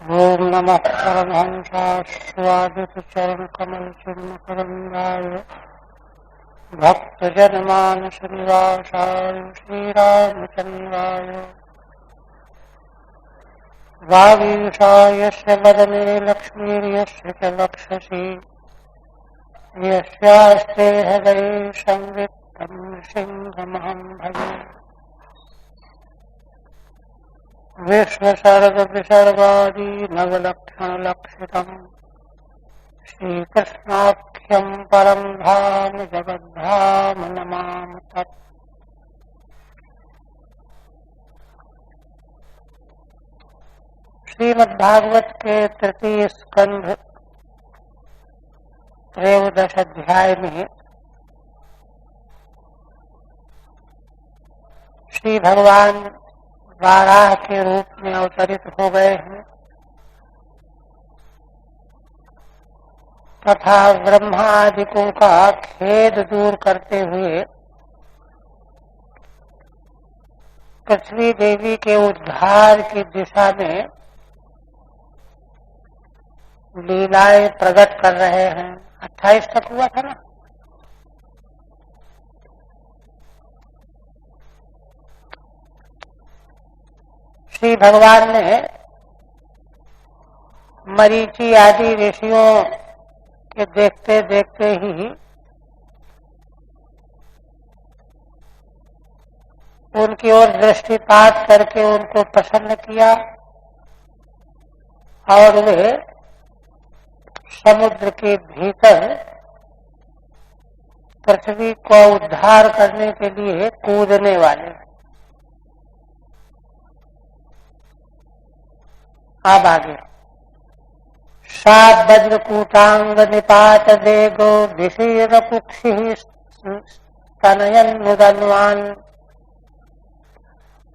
ओम नमः परमहंसास्वादितचरणकमलचिन्मकरन्दाय भक्तजनमानसनिवासाय श्रीरामचन्द्राय वागीशायस्य वदने लक्ष्मीर्यस्य च वक्षसि यस्यास्ते हृदये संवित्तं सिंहमहं भजे। विश्वसर्गविसर्गादि नवलक्षणलक्षितम् श्रीकृष्णाख्यं परं धाम जगद्धाम नमामि तत्। श्रीमद्भागवत के तृतीय स्कंध त्रयोदश अध्याय में श्री भगवान वाराह के रूप में अवतरित हो गए हैं तथा ब्रह्मा आदिकों का खेद दूर करते हुए पृथ्वी देवी के उद्धार की दिशा में लीलाएं प्रकट कर रहे हैं। 28 तक हुआ था ना। श्री भगवान ने मरीचि आदि ऋषियों के देखते देखते ही उनकी ओर दृष्टिपात करके उनको प्रसन्न किया और वे समुद्र के भीतर पृथ्वी को उद्धार करने के लिए कूदने वाले। अब आगे सा वज्रकूटांग निपात देगो विशीर कुक्षि स्तनयन मुदन्वान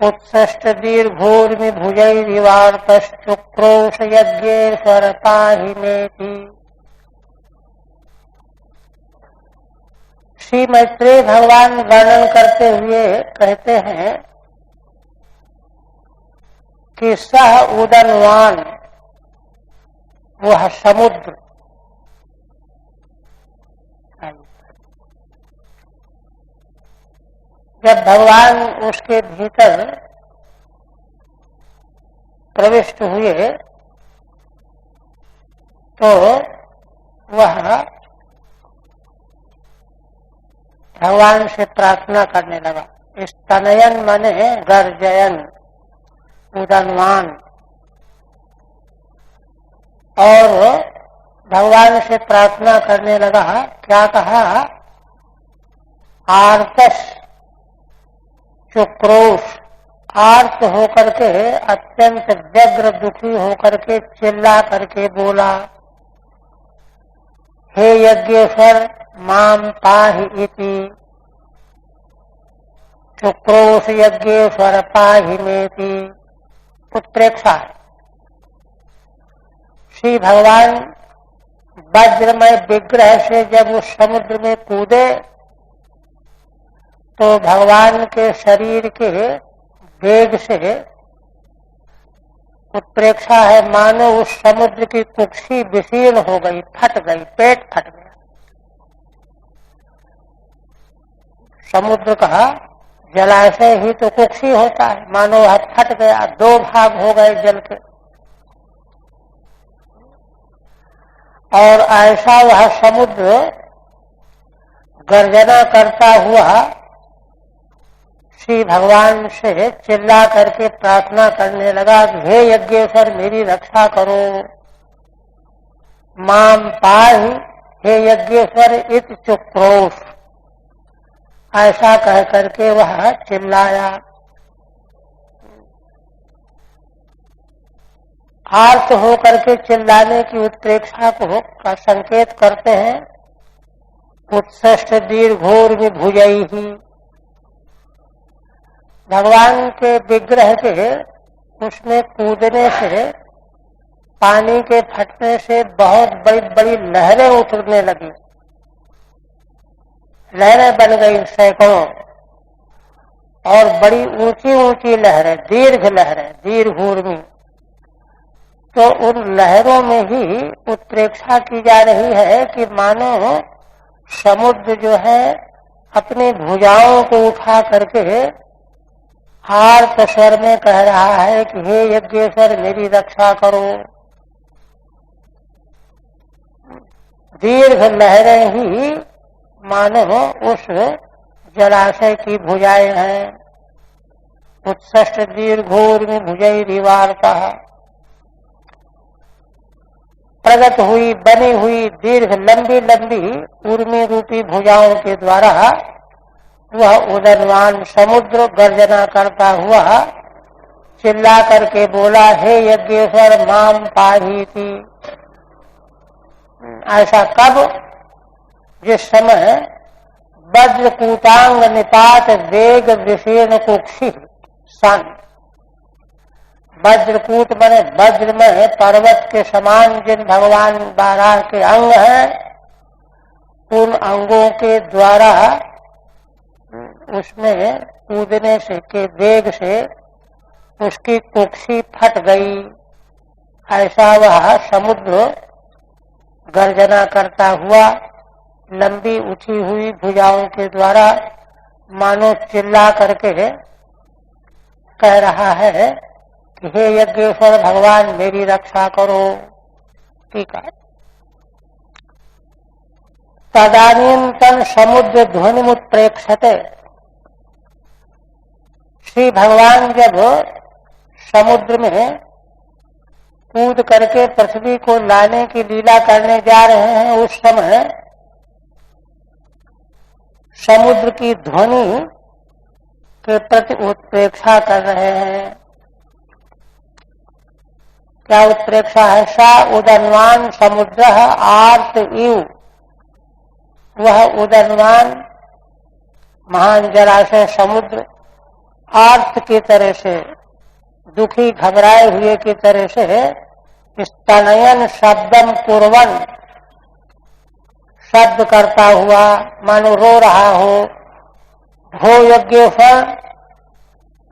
उत्सृष्ट दीर्घोर्मि भुजैरिवार्तश्चुक्रोश यज्ञेश्वर पाहि मेति। श्री मैत्रेय भगवान वर्णन करते हुए कहते हैं कि सह उदनवान वह समुद्र जब भगवान उसके भीतर प्रविष्ट हुए तो वह भगवान से प्रार्थना करने लगा। स्तनयन माने गर्जयन उदनवान, और भगवान से प्रार्थना करने लगा। क्या कहा? आर्तस चुक्रोश, आर्त होकर के अत्यंत व्यग्र दुखी होकर के चिल्ला करके बोला, हे यज्ञेश्वर माम पाहि इति। चुक्रोश यज्ञेश्वर पाहि मेति। उत्प्रेक्षा। श्री भगवान वज्रमय विग्रह से जब उस समुद्र में कूदे तो भगवान के शरीर के वेग से उत्प्रेक्षा है मानो उस समुद्र की कुक्षी विशीर्ण हो गई, फट गई, पेट फट गया। समुद्र का जलाशय ही तो कुक्षी होता है, मानो वह फट गया, दो भाग हो गए जल के। और ऐसा वह समुद्र गर्जना करता हुआ श्री भगवान से चिल्ला करके प्रार्थना करने लगा, हे यज्ञेश्वर मेरी रक्षा करो, माम पाहि हे यज्ञेश्वर इत चुक्रोश, ऐसा कह करके वह चिल्लाया। आर्त होकर के चिल्लाने की उत्प्रेक्षा को का संकेत करते हैं। उत्सृष्ट दीर्घोर्मि भुजैहि, भगवान के विग्रह के उसमें कूदने से पानी के फटने से बहुत बड़ी बड़ी लहरें उठने लगी, लहरें बन गई सैकड़ों, और बड़ी ऊंची ऊंची लहरें, दीर्घ लहरें, दीर्घ ऊर्मी। तो उन लहरों में ही उत्प्रेक्षा की जा रही है कि मानो समुद्र जो है अपनी भुजाओं को उठा करके आर्त स्वर में कह रहा है कि हे यज्ञेश्वर मेरी रक्षा करो। दीर्घ लहरें ही मानो उस जलाशय की भुजाएं हैं। उत्सष्ट दीर्घोर्मि भुजैरिवार्ता, प्रगट हुई बनी हुई दीर्घ लंबी लंबी उर्मी रूपी भुजाओं के द्वारा वह उदनवान समुद्र गर्जना करता हुआ चिल्ला करके बोला, हे यज्ञेश्वर माम पाहीति। ऐसा कब? जिस समय वज्रकूटांग निपात वेग विशीर्ण कुक्षि सन। वज्रकूट बने वज्र में पर्वत के समान जिन भगवान बारह के अंग हैं, उन अंगों के द्वारा उसमें कूदने से के वेग से उसकी कुक्षी फट गई। ऐसा वह समुद्र गर्जना करता हुआ लंबी उठी हुई भुजाओं के द्वारा मानो चिल्ला करके कह रहा है कि हे यज्ञेश्वर भगवान मेरी रक्षा करो। ठीक है। तदानीं तन समुद्र ध्वनिमुत्प्रेक्षते। श्री भगवान जब समुद्र में कूद करके पृथ्वी को लाने की लीला करने जा रहे हैं, उस समय समुद्र की ध्वनि के प्रति उत्प्रेक्षा कर रहे हैं। क्या उत्प्रेक्षा है? सा उदन्वान समुद्र आर्त इव। वह उदन्वान महान जलाशय समुद्र आर्त की तरह से, दुखी घबराए हुए की तरह से स्तनयन शब्दम कुर्वन, शब्द करता हुआ मानो रो रहा हो। हो यज्ञेश्वर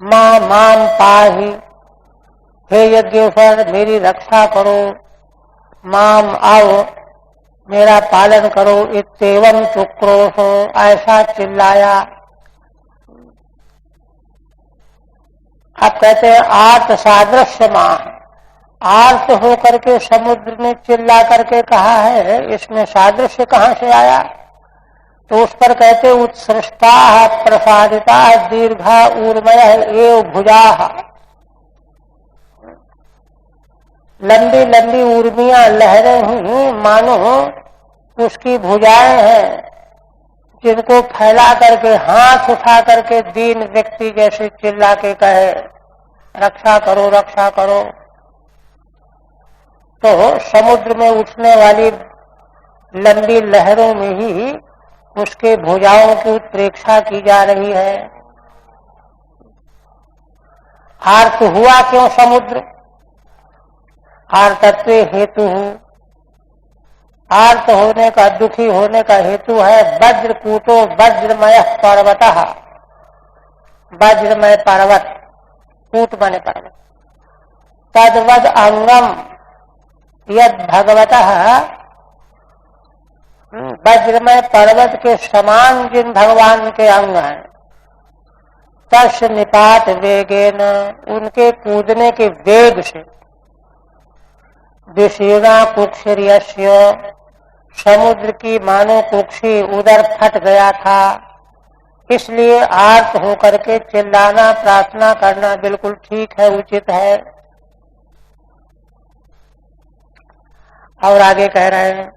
मां माम पाहि, हे यज्ञेश्वर मेरी रक्षा करो। माम आओ मेरा पालन करो। इत्येवं चुक्रोश, ऐसा चिल्लाया। आप कहते हैं आर्त सादृश्य मां, आर्त होकर के समुद्र ने चिल्ला करके कहा है, इसमें सादृश्य कहां से आया? तो उस पर कहते उत्सृष्टा प्रसादिता दीर्घा ऊर्मय एव भुजा। लंबी लंबी उर्मियां लहरें ही मानो उसकी भुजाएं हैं, जिनको फैला करके हाथ उठा करके दीन व्यक्ति जैसे चिल्ला के कहे रक्षा करो रक्षा करो। तो समुद्र में उठने वाली लंबी लहरों में ही उसके भुजाओं की उत्प्रेक्षा की जा रही है। आर्त हुआ क्यों समुद्र? आर्तत्व हेतु, आर्त होने का, दुखी होने का हेतु है वज्रकूटो वज्रमय पर्वतः। वज्रमय पर्वत, कूट बने पर्वत। तद्वद अंगम यद भगवतः, वज्रमय पर्वत के समान जिन भगवान के अंग हैं, तस् निपात वेगेन, उनके कूदने के वेग से, विशीर्णा कुक्षिर्यस्य, समुद्र की मानो कुक्षी उधर फट गया था। इसलिए आर्त होकर के चिल्लाना प्रार्थना करना बिल्कुल ठीक है, उचित है। और आगे कह रहे हैं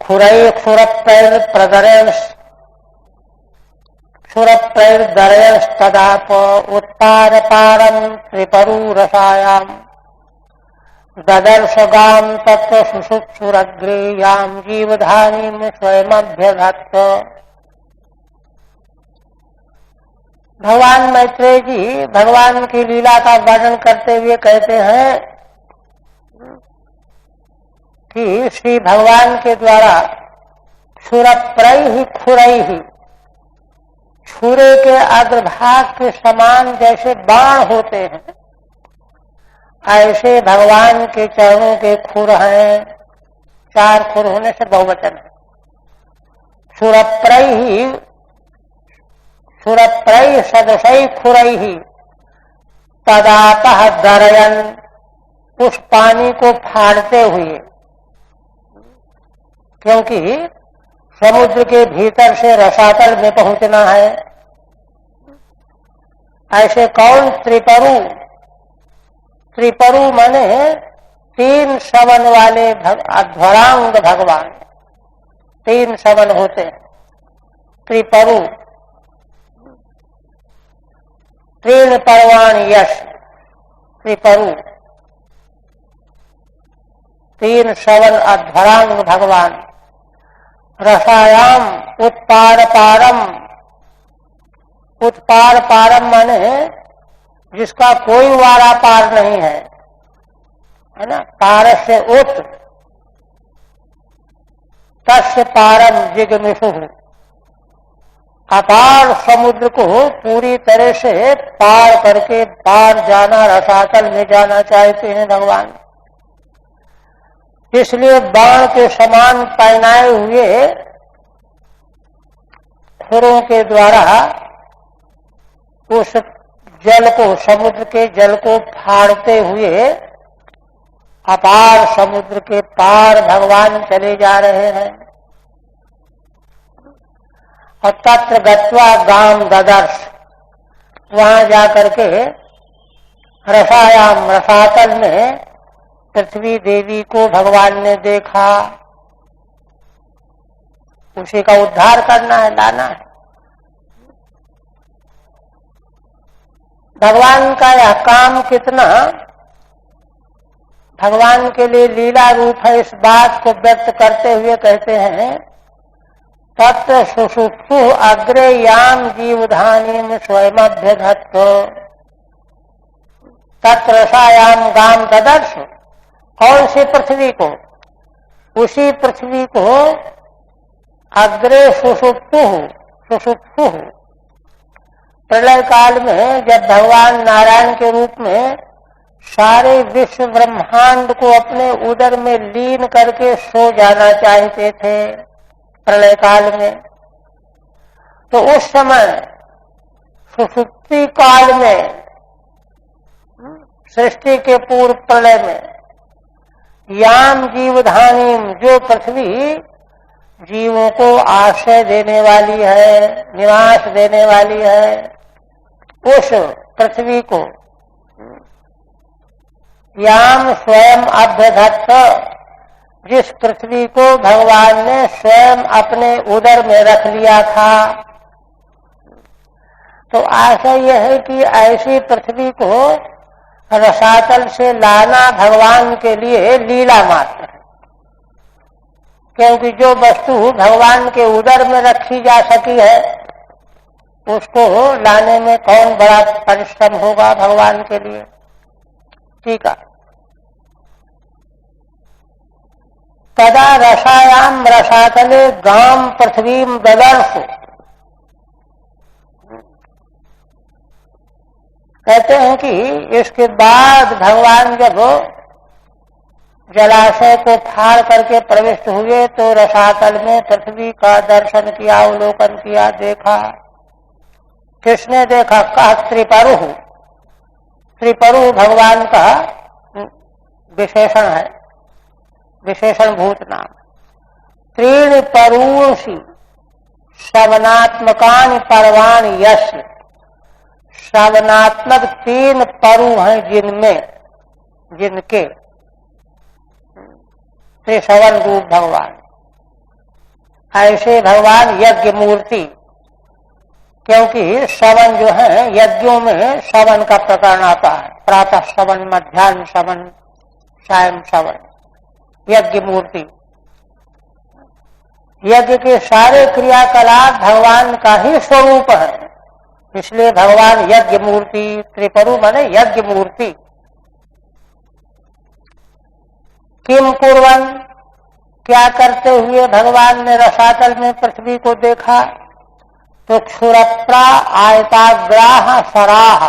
खुरई क्षुरप्रेर प्रदरेण क्षुरप्रेर्दरेस्तदाप उत्तार पारम त्रिपरू रसायाम ददर्शगाम तत्व सुषुप्सुरग्रे याम जीवधानीम स्वयमभ्यघात। भगवान मैत्रेय जी भगवान की लीला का वर्णन करते हुए कहते हैं कि श्री भगवान के द्वारा क्षुरप्रैः खुरैः, छुरे के अग्रभाग के समान जैसे बाण होते हैं, ऐसे भगवान के चरणों के खुर हैं। 4 खुर होने से बहुवचन है। सुरप्रई सदसई खुरई तदातः दरयन, उस पानी को फाड़ते हुए, क्योंकि समुद्र के भीतर से रसातल में पहुंचना है। ऐसे कौन? त्रिपरु माने 3 सवन वाले अध्वरांग भगवान, 3 सवन होते हैं त्रिपरु। 3 पर्वाण यश, त्रिपरु 3 सवन अध्वरांग भगवान। रसायाम उत्पार पारम, उत्पार पारम माने जिसका कोई वारा पार नहीं है ना। पारस से उत, तस्य पारम जिगमिषु, अपार समुद्र को पूरी तरह से पार करके पार जाना, रसातल में जाना चाहते हैं भगवान। इसलिए बाण के समान पहनाए हुए खुरों के द्वारा उस जल को, समुद्र के जल को फाड़ते हुए अपार समुद्र के पार भगवान चले जा रहे हैं। और तत्र गत्वा गाम ददर्श, वहां जाकर के रसायाम, रसातल में पृथ्वी देवी को भगवान ने देखा। उसी का उद्धार करना है, लाना है। भगवान का यह काम कितना भगवान के लिए लीला रूप है, इस बात को व्यक्त करते हुए कहते हैं तत्र सुषुप्सु अग्रे याम जीवधानीम स्वयमभ्यधत्त तत्र रसायाम गाम ददर्श। कौन सी पृथ्वी को? उसी पृथ्वी को अग्रे सुषुप्सु, प्रलय काल में जब भगवान नारायण के रूप में सारे विश्व ब्रह्मांड को अपने उदर में लीन करके सो जाना चाहते थे प्रलय काल में, तो उस समय सुषुप्ति काल में, सृष्टि के पूर्व प्रलय में, याम जीवधानीम, जो पृथ्वी जीवों को आश्रय देने वाली है, निवास देने वाली है, उस पृथ्वी को याम स्वयं अभ्यधत्त, जिस पृथ्वी को भगवान ने स्वयं अपने उदर में रख लिया था। तो आशा यह है कि ऐसी पृथ्वी को रसातल से लाना भगवान के लिए लीला मात्र है, क्योंकि जो वस्तु भगवान के उदर में रखी जा सकी है उसको लाने में कौन बड़ा परिश्रम होगा भगवान के लिए। ठीक है। तदा रसायाम रसातले गाम पृथ्वीम ददर्श, कहते हैं कि इसके बाद भगवान जब जलाशय को फाड़ करके प्रविष्ट हुए तो रसातल में पृथ्वी का दर्शन किया, अवलोकन किया, देखा। किसने देखा? कहा त्रिपरु। त्रिपरु भगवान का विशेषण है, विशेषण भूत नाम। त्रीण परूषि श्रवणात्मकानि पर्वाणि यश, श्रवणात्मक 3 परु हैं जिनमें, जिनके त्रिश्रवण रूप भगवान। ऐसे भगवान यज्ञ मूर्ति, क्योंकि श्रवण जो है यज्ञों में श्रवण का प्रकरण आता है, प्रातः श्रवण, मध्याह्न श्रवण, सायं श्रवण, यज्ञ मूर्ति। यज्ञ के सारे क्रियाकलाप भगवान का ही स्वरूप है, इसलिए भगवान यज्ञ मूर्ति। त्रिपरु माने यज्ञ मूर्ति। किम कुर्वन्, क्या करते हुए भगवान ने रसातल में पृथ्वी को देखा? तो क्षुरप्रा आयताग्राह सराह,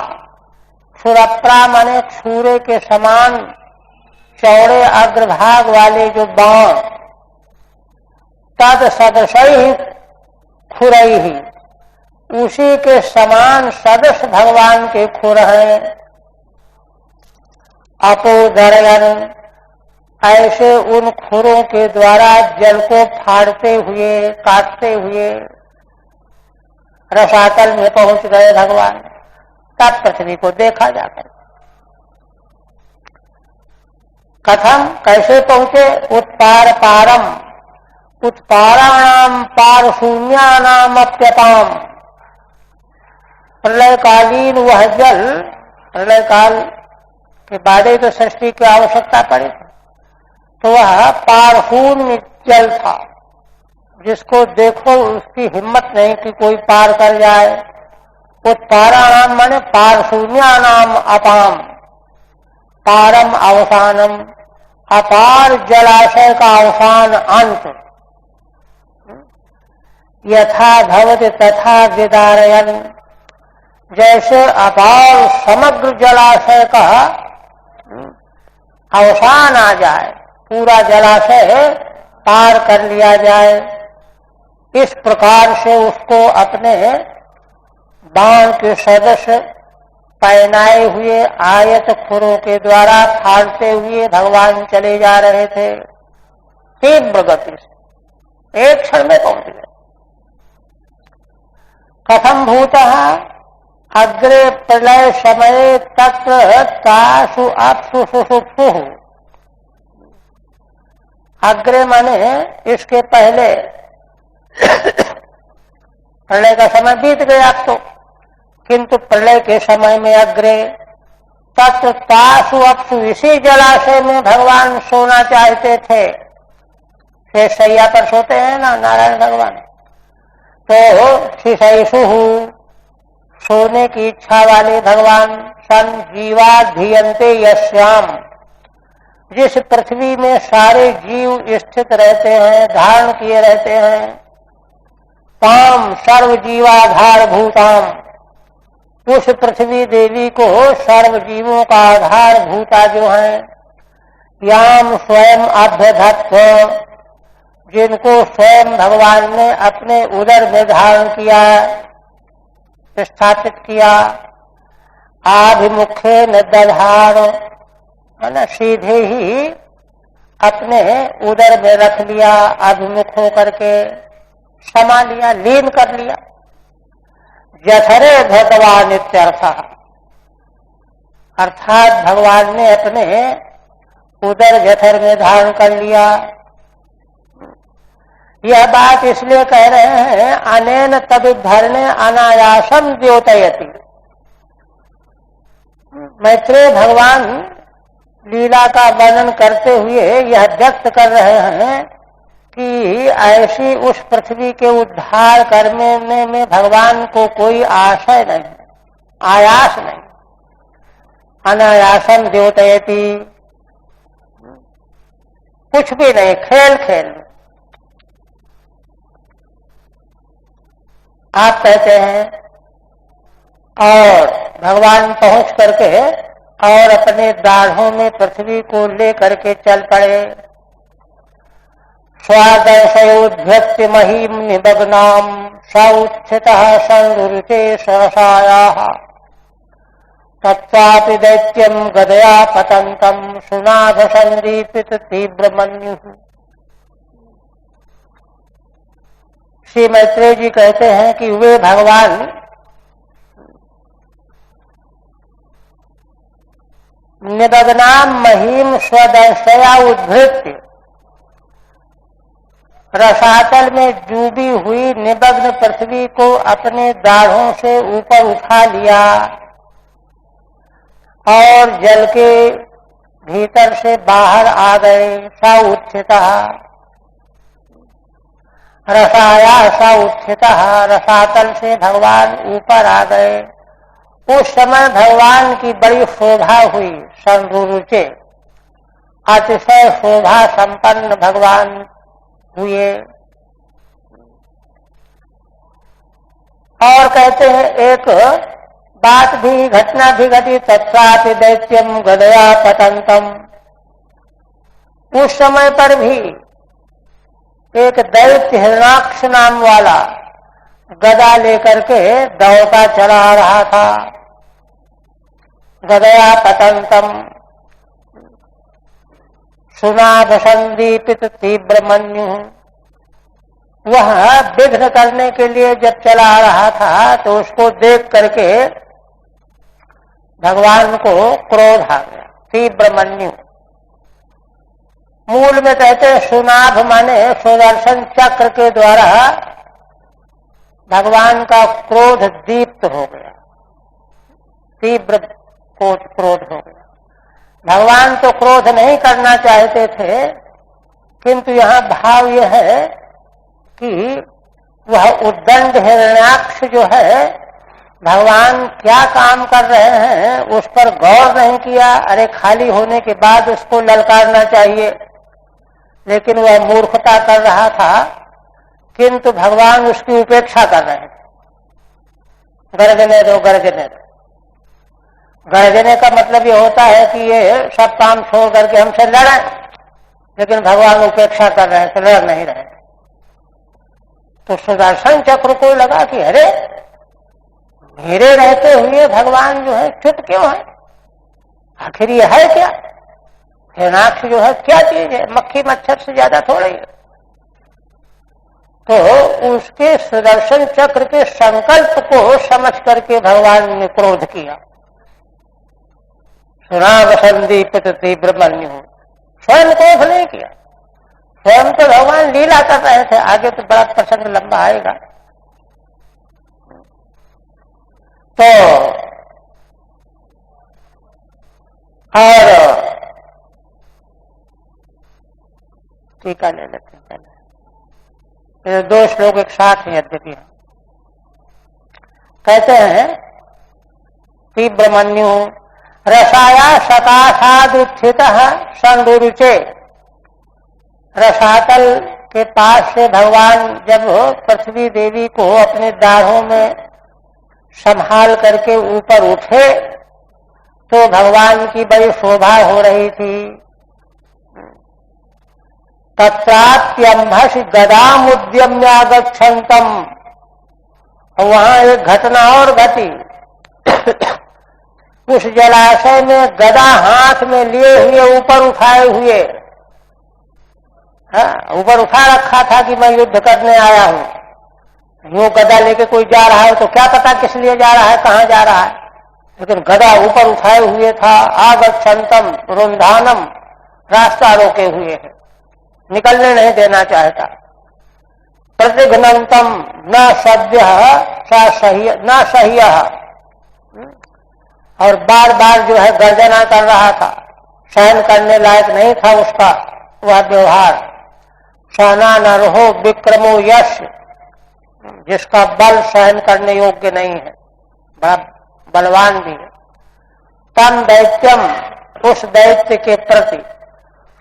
क्षुरप्रा माने क्षूरे के समान चौड़े अग्रभाग वाले जो बाण, तद सदृशई खुरई, उसी के समान सदृश भगवान के खुर हैं। अपोदरयन, ऐसे उन खुरों के द्वारा जल को फाड़ते हुए काटते हुए रसातल में पहुंच गए भगवान। तब पृथ्वी को देखा जाकर कथम, कैसे पहुंचे? उत्पार पारम, उत्पाराणाम पार शून्यानाम अप्यताम, प्रलयकालीन वह जल, प्रलयकाल के बाद ही तो सृष्टि की आवश्यकता पड़ी, तो वह पारशून्य जल था, जिसको देखो उसकी हिम्मत नहीं कि कोई पार कर जाए। उत्पाराणाम माने पारशून्यानाम अपाम, पारम अवसानम, अपार जलाशय का अवसान अंत। यथा भवति तथा विदारयन, जैसे अपार समग्र जलाशय का अवसान आ जाए, पूरा जलाशय पार कर लिया जाए, इस प्रकार से उसको अपने बाण के सदस्य पहनाए हुए आयत खुरों के द्वारा फाड़ते हुए भगवान चले जा रहे थे। तीव्र गति से एक क्षण में पहुंच गए। कथम भूतः, अग्रे प्रलय समय तत्र तासु अप्सु सुषुप्सु, अग्रे माने इसके पहले, प्रलय का समय बीत गया अब तो, किंतु प्रलय के समय में अग्रे, तत्र तासु अप्सु, इसी जलाशय में भगवान सोना चाहते थे। शेष शैया पर सोते हैं ना नारायण भगवान, तो शिशैषु, सोने की इच्छा वाले भगवान, सन जीवाधियंते यश्याम, जिस पृथ्वी में सारे जीव स्थित रहते हैं, धारण किए रहते हैं, ताम सर्व जीवाधार भूताम, उस पृथ्वी देवी को सर्व जीवों का आधार भूता जो है, याम स्वयं अभ्यधत्व, जिनको स्वयं भगवान ने अपने उदर में धारण किया, स्थापित किया। आभिमुखे न दधार, है ना, सीधे ही अपने उदर में रख लिया, अभिमुख होकर के समा लिया, लीन कर लिया। जठरे भगवान इत्यर्थ, अर्थात भगवान ने अपने उदर जठर में धारण कर लिया। यह बात इसलिए कह रहे हैं, अनेन तदुद्धरणे अनायासम द्योतयति। मैत्रेय भगवान लीला का वर्णन करते हुए यह व्यक्त कर रहे हैं कि ऐसी उस पृथ्वी के उद्धार करने में भगवान को कोई आशय नहीं, आयास नहीं। अनायासम द्योतयति, कुछ भी नहीं, खेल खेल। आप कहते हैं और भगवान पहुंच करके और अपने दाढ़ों में पृथ्वी को ले करके चल पड़े। स्वादर्शयोद्धत्य महीम निमग्नाम सौत्थितः संरुचे सहसायाः, तत्वापि दैत्यम गदया पतंतम सुनाभ संदीपित तीव्र मन्युः। श्री मैत्रेय जी कहते हैं कि वे भगवान निमग्नाम महीम स्वदर्शया उद्धृत्य, रसातल में डूबी हुई निमग्न पृथ्वी को अपने दाढ़ों से ऊपर उठा लिया और जल के भीतर से बाहर आ गए। सा उत्थिता रसाया, सा उत्थिता, रसातल से भगवान ऊपर आ गए। उस समय भगवान की बड़ी शोभा हुई, संरुचे, अतिशय शोभा संपन्न भगवान हुए। और कहते हैं एक बात भी, घटना भी घटी। तत्सापि दैत्यम गदया पतंतम, उस समय पर भी एक दैत्य हिरणाक्ष नाम वाला गदा लेकर के दौड़ता चला आ रहा था। गदया पतंतम सुनाभ संदीपित तीव्र मन्यु, वह विघ्न करने के लिए जब चला आ रहा था तो उसको देख करके भगवान को क्रोध आ गया। तीव्र मन्यु मूल में कहते हैं सुनाभ माने सुदर्शन चक्र के द्वारा भगवान का क्रोध दीप्त हो गया, तीव्र क्रोध हो गया। भगवान तो क्रोध नहीं करना चाहते थे, किंतु यहाँ भाव यह है कि वह उद्दंड हिरण्याक्ष जो है, भगवान क्या काम कर रहे हैं उस पर गौर नहीं किया। अरे खाली होने के बाद उसको ललकारना चाहिए, लेकिन वह मूर्खता कर रहा था, किंतु भगवान उसकी उपेक्षा कर रहे थे। गर्जने दो गर्जने दो। गर्जने का मतलब ये होता है कि ये सब काम छोड़ करके हमसे लड़ें, लेकिन भगवान उपेक्षा कर रहे थे, लड़ नहीं रहे। तो सुदर्शन चक्र को लगा कि अरे मेरे रहते हुए भगवान जो है चुप क्यों है, आखिर ये है क्या? हिरणाक्ष जो है क्या चीज है, मक्खी मच्छर से ज्यादा थोड़ी है। तो उसके सुदर्शन चक्र के संकल्प को समझ करके भगवान ने क्रोध किया। सुनाभ संदीपित तीव्र मन्यु, स्वयं क्रोध नहीं किया, स्वयं तो भगवान लीला कर रहे थे। आगे तो बड़ा प्रसंग लंबा आएगा। तो और टीका ले लेते हैं पहले। दो श्लोक एक साथ ही यद्यपि कहते हैं तीव्र मन्यु रसाया सकाशादुत्थित संडुरुचे, रसातल के पास से भगवान जब पृथ्वी देवी को अपने दाढ़ों में संभाल करके ऊपर उठे तो भगवान की बड़ी शोभा हो रही थी। तत्राप्यंभस गदाम उद्यम्यागच्छन्तम, वहां एक घटना और घटी। उस जलाशय में गदा हाथ में लिए हुए ऊपर उठाए हुए, ऊपर उठा रखा था कि मैं युद्ध करने आया हूं। यूं गदा लेके कोई जा रहा है तो क्या पता किस लिए जा रहा है, कहां जा रहा है, लेकिन गदा ऊपर उठाए हुए था। आगच्छन्तम रुंधानम, रास्ता रोके हुए है, निकलने नहीं देना चाहता। प्रतिघ्नंतम न सद्य न सह्य, और बार बार जो है गर्जना कर रहा था, सहन करने लायक नहीं था उसका वह व्यवहार। सहना न रहो विक्रमो यश, जिसका बल सहन करने योग्य नहीं है, बड़ा बलवान भी है। तम दैत्यम, उस दैत्य के प्रति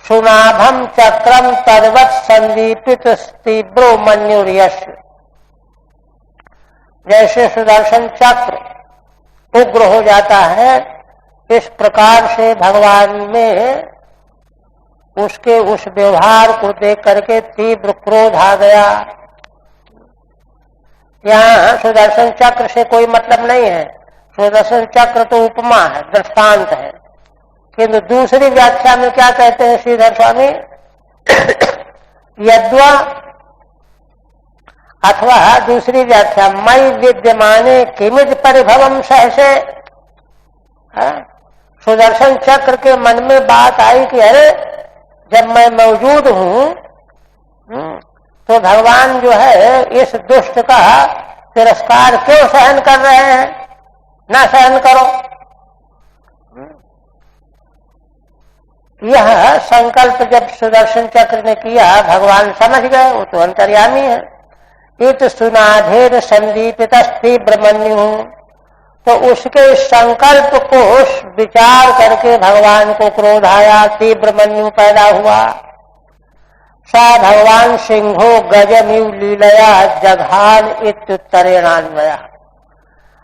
सुनाभम चक्रम तद्वत् संदीपित तीव्रो मन्युर्यश, जैसे सुदर्शन चक्र उग्र हो जाता है, इस प्रकार से भगवान में उसके उस व्यवहार को देख करके तीव्र क्रोध आ गया। यहाँ सुदर्शन चक्र से कोई मतलब नहीं है, सुदर्शन चक्र तो उपमा है, दृष्टांत है। किंतु दूसरी व्याख्या में क्या कहते हैं श्रीधर स्वामी, यद्वा, अथवा दूसरी व्याख्या मई विद्यमाने किमिज परिभवम सहसे। सुदर्शन चक्र के मन में बात आई कि अरे जब मैं मौजूद हूं तो भगवान जो है इस दुष्ट का तिरस्कार क्यों सहन कर रहे हैं, ना सहन करो। यह संकल्प जब सुदर्शन चक्र ने किया, भगवान समझ गए, वो तो अंतर्यामी है। इत सुनाधेर संदीपित तीव्र मन्यु, तो उसके संकल्प को विचार करके भगवान को क्रोध आया, तीव्र मन्यु पैदा हुआ। सा भगवान सिंहो गजमिव लीलया जघान इत्युत्तरेणान्वया,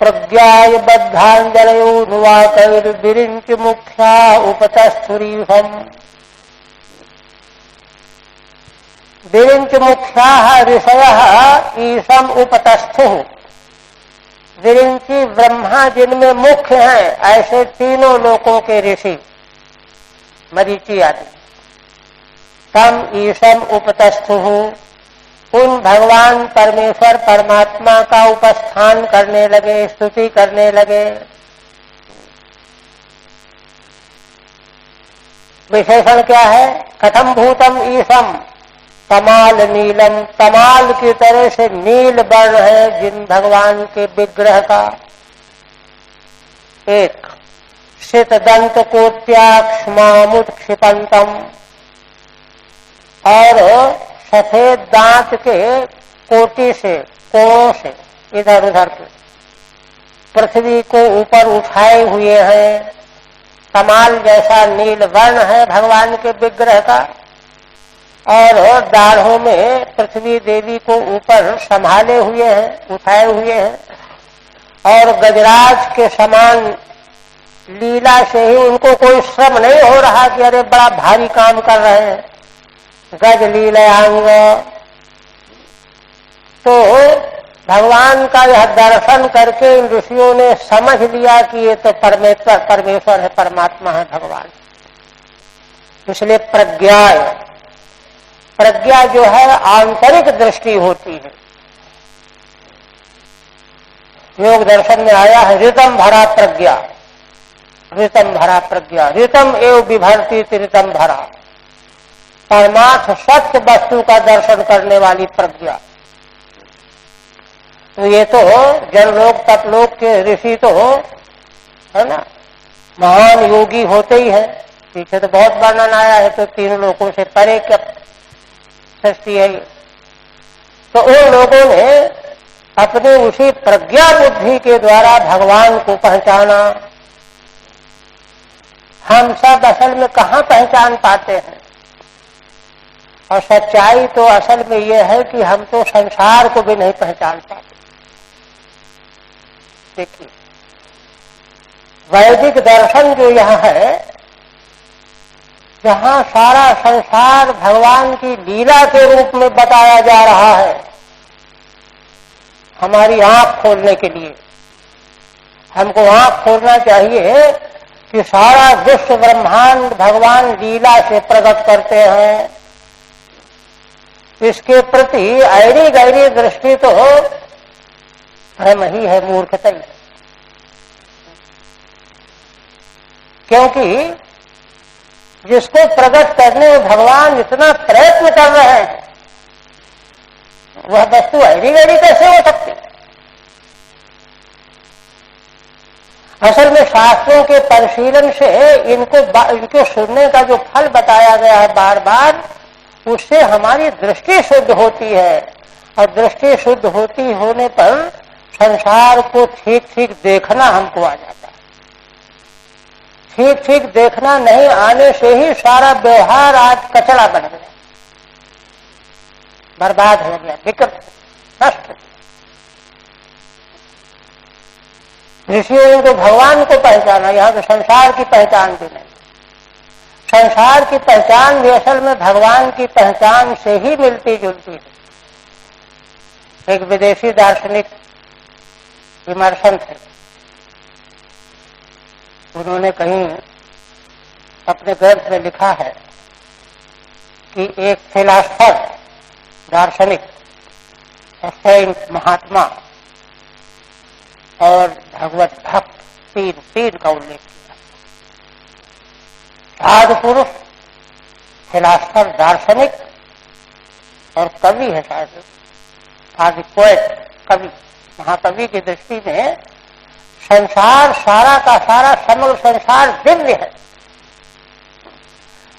प्रज्ञाय बद्धांजलयोनुवाकैर्विरिञ्च मुख्या उपतस्थुरीहम् विरिञ्च मुख्याः ऋषयः ईशम उपतस्थुः। विरिंची ब्रह्मा जिनमें मुख्य हैं ऐसे तीनों लोकों के ऋषि मरीचि आदि तम ईशम उपतस्थुः उन भगवान परमेश्वर परमात्मा का उपस्थान करने लगे, स्तुति करने लगे। विशेषण क्या है? कथम भूतम ईशम तमाल नीलम, तमाल की तरह से नील वर्ण है जिन भगवान के विग्रह का। एक शीत दंत कोट्याक्षमामुत्क्षिपंतम, और सफेद दांत के कोटि से, कोणों से इधर उधर के पृथ्वी को ऊपर उठाए हुए हैं। कमाल जैसा नील वर्ण है भगवान के विग्रह का, और दाढ़ों में पृथ्वी देवी को ऊपर संभाले हुए हैं, उठाए हुए हैं, और गजराज के समान लीला से ही उनको कोई श्रम नहीं हो रहा कि अरे बड़ा भारी काम कर रहे हैं। गज लीलांग, तो भगवान का यह दर्शन करके इन ऋषियों ने समझ लिया कि ये तो परमेश्वर है, परमात्मा है भगवान। इसलिए प्रज्ञा जो है आंतरिक दृष्टि होती है। योग दर्शन में आया है ऋतम भरा प्रज्ञा, ऋतम भरा प्रज्ञा, ऋतम एव विभर्ति ऋतम भरा, परमार्थ सत्य वस्तु का दर्शन करने वाली प्रज्ञा। तो ये तो जनलोक तपलोक के ऋषि तो है ना, महान योगी होते ही है। पीछे तो बहुत वर्णन आया है, तो तीन लोगों से परे क्या सृष्टि है। तो उन लोगों ने अपने उसी प्रज्ञा बुद्धि के द्वारा भगवान को पहचाना। हम सब असल में कहाँ पहचान पाते हैं? और सच्चाई तो असल में यह है कि हम तो संसार को भी नहीं पहचान पाते। देखिए, वैदिक दर्शन जो यहाँ है, जहाँ सारा संसार भगवान की लीला के रूप में बताया जा रहा है, हमारी आंख खोलने के लिए हमको आंख खोलना चाहिए कि सारा विश्व ब्रह्मांड भगवान लीला से प्रकट करते हैं। इसके प्रति ऐरी गहरी दृष्टि तो भ्रम ही है, मूर्खता ही है। क्योंकि जिसको प्रकट करने में भगवान इतना प्रयत्न कर रहे हैं, वह वस्तु ऐरी गहरी कैसे हो सकती? असल में शास्त्रों के परिशीलन से इनको सुनने का जो फल बताया गया है बार बार, उससे हमारी दृष्टि शुद्ध होती है। और दृष्टि शुद्ध होने पर संसार को ठीक ठीक देखना हमको आ जाता है। ठीक ठीक देखना नहीं आने से ही सारा व्यवहार आज कचरा बन गया, बर्बाद हो गया, विकृत, नष्ट। ऋषियों ने तो भगवान को पहचाना, यहाँ तो संसार की पहचान भी नहीं। संसार की पहचान भी असल में भगवान की पहचान से ही मिलती जुलती है। एक विदेशी दार्शनिक विमर्शन थे, उन्होंने कहीं अपने ग्रंथ में लिखा है कि एक फिलासफर, दार्शनिक, सेंट, महात्मा और भगवत भक्त, तीन का उल्लेख किया। साधु पुरुष, फिलासफर, दार्शनिक और कवि है शायद, आदि पोएट, कवि, महाकवि की दृष्टि में संसार सारा का सारा समग्र संसार दिव्य है।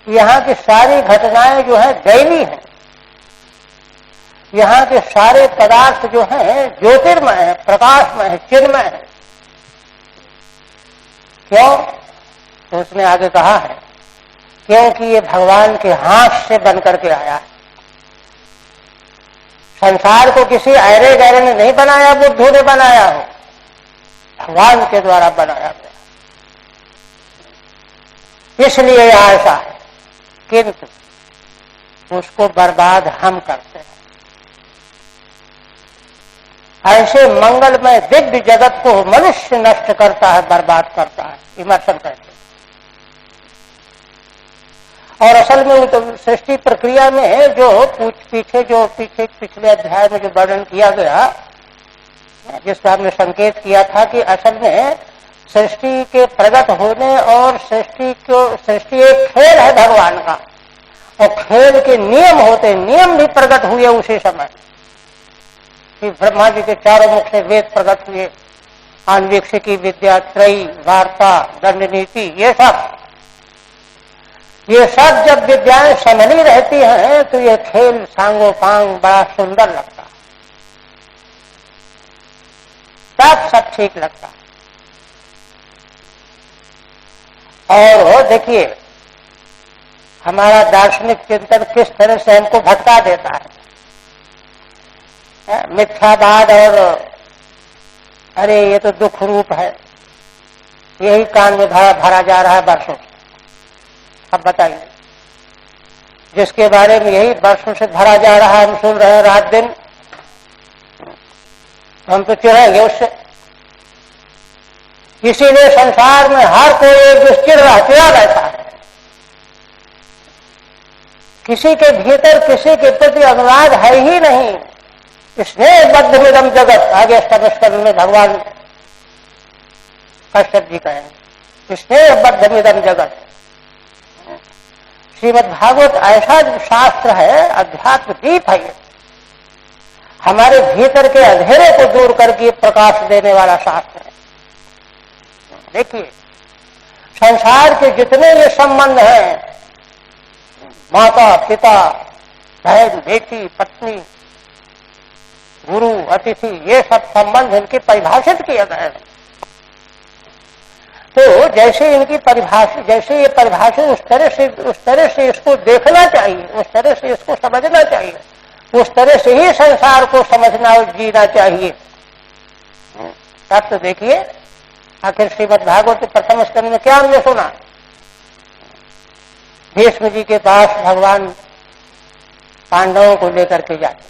यहाँ की सारी घटनाएं जो है दैवी हैं। यहाँ के सारे पदार्थ जो हैं ज्योतिर्मय है, प्रकाशमय है, चिन्मय है। क्यों? तो उसने आगे कहा है, क्योंकि ये भगवान के हाथ से बन करके आया है। संसार को किसी ऐरे गैरे ने नहीं बनाया, बुद्धू ने बनाया हो। भगवान के द्वारा बनाया गया, इसलिए ऐसा है। किंतु उसको बर्बाद हम करते हैं। ऐसे मंगलमय दिव्य जगत को मनुष्य नष्ट करता है, बर्बाद करता है, विमर्शन कहते हैं। और असल में तो सृष्टि प्रक्रिया में जो पिछले अध्याय में जो वर्णन किया गया, जिसका हमने संकेत किया था कि असल में सृष्टि के प्रकट होने और सृष्टि एक खेल है भगवान का, और खेल के नियम होते, नियम भी प्रकट हुए उसी समय कि ब्रह्मा जी के चारों मुख से वेद प्रकट हुए, आन्वीक्षिकी विद्या, त्रयी, वार्ता, दंड नीति, ये सब जब विद्याएं संभली रहती हैं तो ये खेल सांगोपांग बड़ा सुंदर लगता है, सब ठीक लगता है। और देखिए हमारा दार्शनिक चिंतन किस तरह से हमको भटका देता है, मिथ्यावाद और अरे ये तो दुख रूप है, यही कान में भरा जा रहा है वर्षों से। अब बताइए, जिसके बारे में यही वर्षों से भरा जा रहा है, हम सुन रहे हैं रात दिन, हम तो चिढ़ेंगे उससे। इसीलिए संसार में हर कोई एक चिढ़ा रहता है, किसी के भीतर किसी के प्रति अनुराग है ही नहीं। स्नेहबद्ध मिदम जगत, आगे अष्टम में भगवान कश्यप जी कहेंगे, स्नेहबद्ध मिदम जगत। श्रीमद् भागवत ऐसा जो शास्त्र है, अध्यात्म दीप है, हमारे भीतर के अंधेरे को दूर करके प्रकाश देने वाला शास्त्र है। देखिए संसार के जितने ये संबंध हैं, माता पिता, बहन बेटी, पत्नी, गुरु अतिथि, ये सब संबंध इनके परिभाषित किए गए हैं। तो जैसे इनकी परिभाषा, जैसे ये परिभाषा उस तरह से इसको देखना चाहिए, उस तरह से इसको समझना चाहिए, उस तरह से ही संसार को समझना और जीना चाहिए। तब तो देखिए आखिर श्रीमद् भागवत प्रथम स्कंद में क्या हमने सुना, भीष्म जी के पास भगवान पांडवों को लेकर के जाते,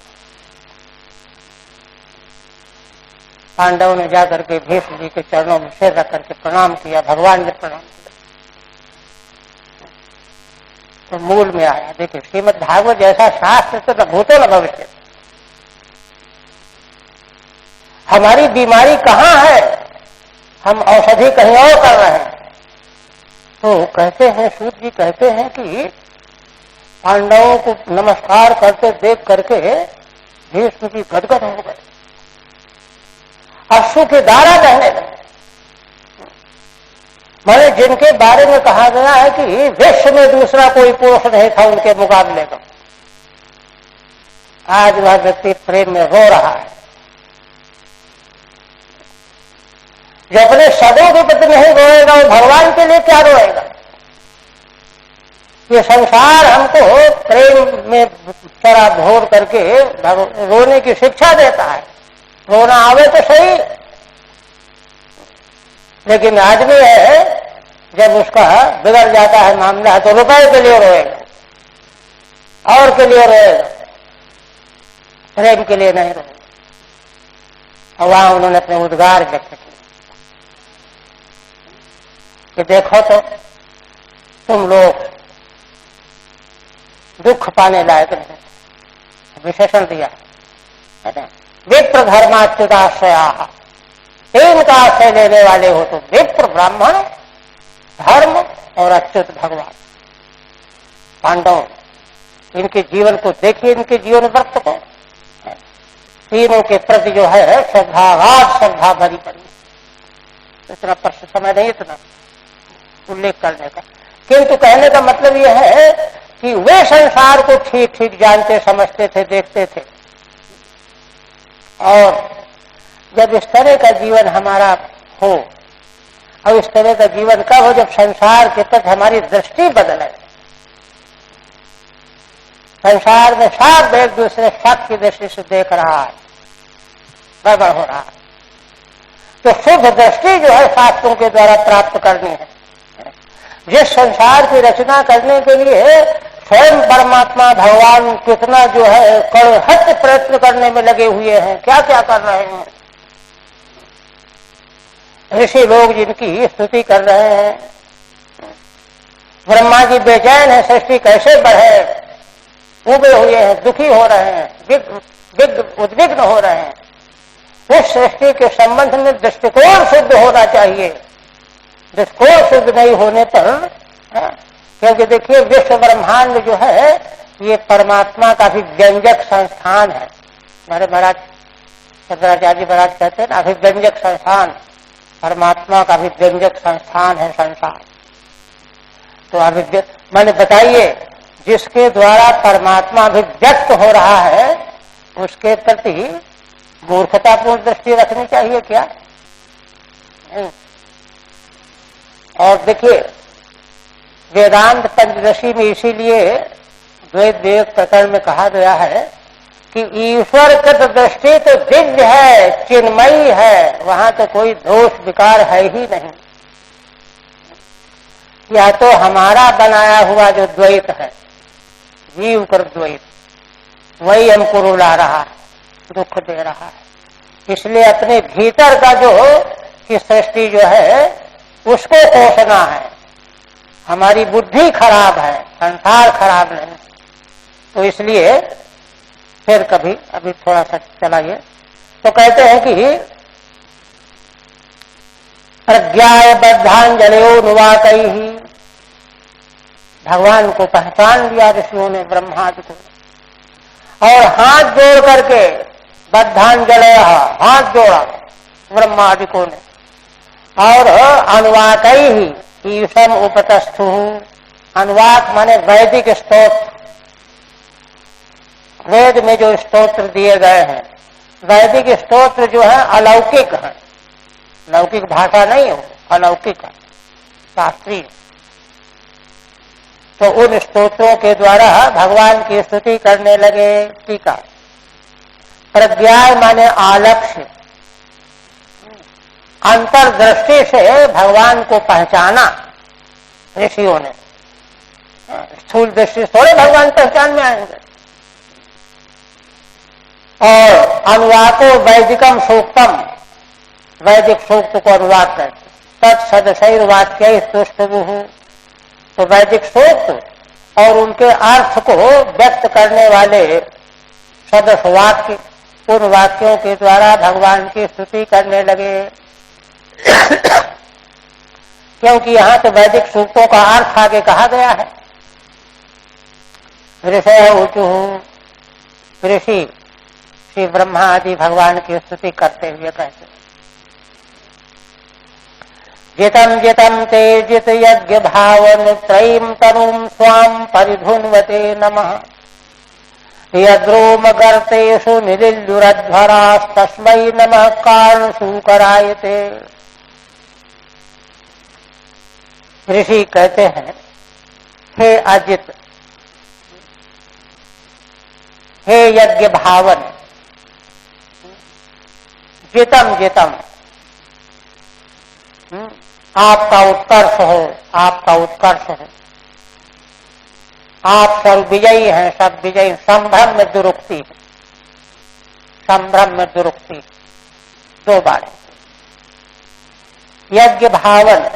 पांडवों ने जाकर के भीष्म जी के चरणों में सिर रख करके प्रणाम किया, भगवान ने प्रणाम किया, तो मूल में आया। देखिए श्रीमद् भागवत जैसा शास्त्र तो न भूतो न भविष्य। हमारी बीमारी कहाँ है, हम औषधि कहीं और कर रहे हैं। तो कहते हैं, सूत जी कहते हैं कि पांडवों को नमस्कार करते देख करके भीष्म जी गदगद हो गए, अश्रु के धारा बहने लगे। मैंने जिनके बारे में कहा गया है कि विश्व में दूसरा कोई पुरुष नहीं था उनके मुकाबले का, आज वह व्यक्ति प्रेम में रो रहा है। जो अपने सदों के प्रति नहीं रोएगा वो भगवान के लिए क्या रोएगा। ये संसार हमको प्रेम में चरा भोर करके रोने की शिक्षा देता है, रोना आवे तो सही। लेकिन आदमी है जब उसका बिगड़ जाता है मामला तो रुपए के लिए रोएगा और के लिए रोएगा, प्रेम के लिए नहीं रोएगा। और वहां उन्होंने अपने उद्गार व्यक्त किए कि देखो तो तुम लोग दुख पाने लायक नहीं, विशेषण दिया है ना, विप्र धर्माच्युताश्रया, इनका आश्रय लेने वाले हो तो विप्र ब्राह्मण, धर्म और अच्युत भगवान। पांडव इनके जीवन को देखिए, इनके जीवन व्रत को, तीनों के प्रति जो है श्रद्धा भरी पड़ी। इतना समय नहीं इतना उल्लेख करने का, किंतु कहने का मतलब यह है कि वे संसार को ठीक ठीक जानते समझते थे, देखते थे। और जब इस तरह का जीवन हमारा हो, और इस तरह का जीवन कब हो, जब संसार के प्रति हमारी दृष्टि बदले, संसार में सब एक दूसरे शक की दृष्टि से देख रहा है, गड़बड़ हो रहा है। तो शुद्ध दृष्टि जो है शास्त्रों के द्वारा प्राप्त करनी है। जिस संसार की रचना करने के लिए स्वयं परमात्मा भगवान कितना जो है कड़हट प्रयत्न करने में लगे हुए हैं, क्या क्या कर रहे हैं। ऋषि लोग जिनकी स्तुति कर रहे हैं, ब्रह्मा जी बेचैन है सृष्टि कैसे बढ़े, उबे हुए हैं, दुखी हो रहे हैं, उद्विग्न हो रहे हैं। उस सृष्टि के संबंध में दृष्टिकोण शुद्ध होना चाहिए। दृष्टिकोण शुद्ध नहीं होने पर, क्योंकि देखिए विश्व ब्रह्मांड जो है ये परमात्मा का भी व्यंजक संस्थान है। हमारे महाराज शंकराचार्य महाराज कहते हैं ना, अभिव्यंजक संस्थान, परमात्मा का भी व्यंजक संस्थान है संसार। तो मैंने बताइए, जिसके द्वारा परमात्मा अभिव्यक्त हो रहा है उसके प्रति मूर्खतापूर्ण दृष्टि रखनी चाहिए क्या? और देखिए वेदांत पंचदशी में इसीलिए द्वैत विवेक प्रकरण में कहा गया है कि ईश्वर कृत दृष्टि तो दिव्य है, चिन्मयी है, वहां तो कोई दोष विकार है ही नहीं। या तो हमारा बनाया हुआ जो द्वैत है, जीव कृत द्वैत, वही हमको रुला रहा है, दुख दे रहा है। इसलिए अपने भीतर का जो कि सृष्टि जो है उसको कोसना है। हमारी बुद्धि खराब है, संसार खराब नहीं। तो इसलिए फिर कभी अभी थोड़ा सा चलाइए। तो कहते हैं कि प्रज्ञाय बद्धांजलियो नुवाकई ही, भगवान को पहचान लिया ऋषियों ने, ब्रह्मादि को, और हाथ जोड़ करके बद्धांजलय, हाथ जोड़ा ब्रह्मादिकों ने, और अनुवाकई ही ईशम उपतस्थु। अनुवाक माने वैदिक स्तोत्र, वेद में जो स्तोत्र दिए गए हैं, वैदिक स्तोत्र जो है अलौकिक है, लौकिक भाषा नहीं हो, अलौकिक है, शास्त्रीय। तो उन स्तोत्रों के द्वारा भगवान की स्तुति करने लगे। टीका, प्रज्ञा माने आलक्ष्य, अंतर्दृष्टि से भगवान को पहचाना ऋषियों ने। स्थूल दृष्टि थोड़े भगवान पहचान में आएंगे। और अनुवाको वैदिकम सूक्तम, वैदिक सूक्त को अनुवाद करते, तत्सदशैर वाक्य तुष्टभुः। तो वैदिक सूक्त और उनके अर्थ को व्यक्त करने वाले सदस्य वाक्य, उन वाक्यों के द्वारा भगवान की स्तुति करने लगे। क्योंकि यहां तो वैदिक सूक्तों का अर्थ आगे कहा गया है। ऋषय ऊचु, ऋषि श्री ब्रह्मा आदि भगवान की स्तुति करते हुए कहते, जितम जितम ते जित यज्ञ भावन त्रयीम तनुम स्वाम परिधुन्वते नमः। यद्रोम गर्तेषु निलिल्युरध्वरास्तस्मै नमः कारणशूकरायते। ऋषि कहते हैं, हे अजित, हे यज्ञ भावन, जितम जितम, आपका उत्कर्ष हो, आपका उत्कर्ष हो, आप सर्व विजयी हैं, सब विजयी। संभ्रम में दुरुक्ति है, संभ्रम में दुरुक्ति, दो बार। यज्ञ भावन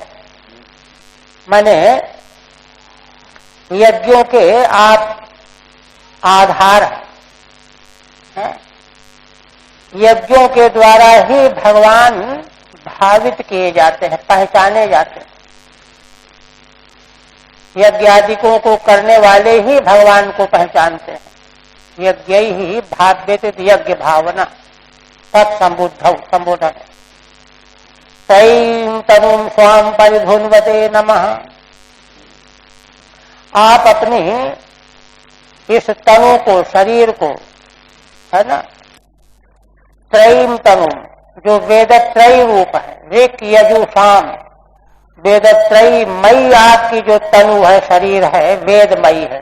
माने यज्ञों के आप आधार हैं। यज्ञों के द्वारा ही भगवान भावित किए जाते हैं, पहचाने जाते हैं। यज्ञादिकों को करने वाले ही भगवान को पहचानते हैं। यज्ञ ही भाव्यते यज्ञ भावना, तत्संबोधन। तैं तनुम स्वाम परिधुन्वते नमः। आप अपनी इस तनु को, शरीर को, है ना, त्रयीम तनुम, जो वेदत्रयी रूप है, ऋक् यजु साम, वेदत्रयी मई आपकी जो तनु है, शरीर है, वेदमयी है,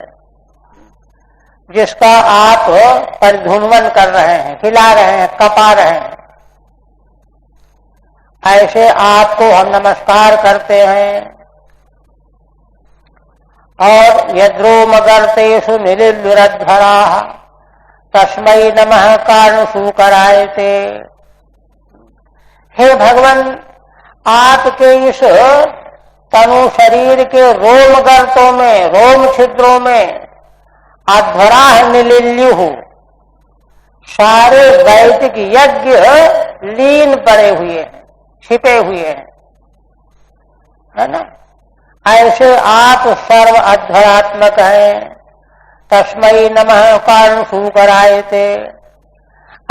जिसका आप परिधुन्वन कर रहे हैं, हिला रहे हैं, कपा रहे हैं। ऐसे आपको हम नमस्कार करते हैं। और यद्रोमगर्तेषु निलिल्लुरध्वराः तस्मै नमः कारण सूकरायते। हे भगवान, आपके इस तनु शरीर के रोम गर्तों में, रोम छिद्रों में अध्वराः निलिल्युः सारे वैदिक यज्ञ लीन पड़े हुए हैं, छिपे हुए हैं, है ना। ऐसे आप सर्व अध्वरात्मक हैं। तस्मै नमः कारण सूकरायते।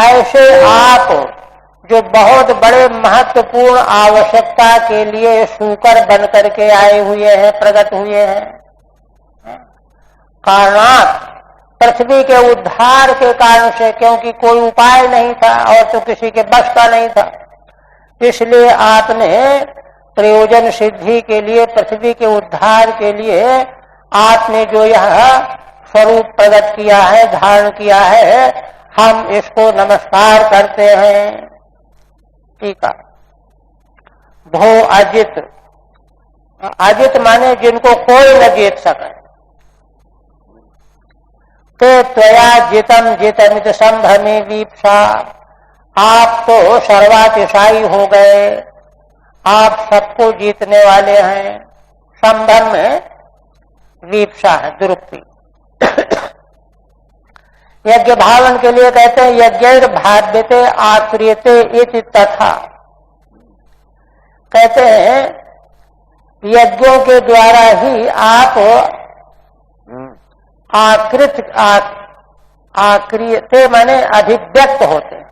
ऐसे आप जो बहुत बड़े महत्वपूर्ण आवश्यकता के लिए सूकर बन करके आए हुए हैं, प्रकट हुए हैं। कारणात् पृथ्वी के उद्धार के कारण से, क्योंकि कोई उपाय नहीं था और तो किसी के बस का नहीं था, इसलिए आपने प्रयोजन सिद्धि के लिए, पृथ्वी के उद्धार के लिए आपने जो यह स्वरूप प्रकट किया है, धारण किया है, हम इसको नमस्कार करते हैं। ठीक है। भो अजित, अजित माने जिनको कोई न जीत सके। ते त्वया जितम जितमित संभ्रमे वीप्सा, आप तो सर्वातिशायी हो गए, आप सबको जीतने वाले हैं। संभ्रम में वीप्सा है, दुरुक्ति। यज्ञ भावन के लिए कहते हैं यज्ञैर भाव्यते आक्रियते इति तथा। कहते हैं यज्ञों के द्वारा ही आप आक्रियते माने अभिव्यक्त होते हैं।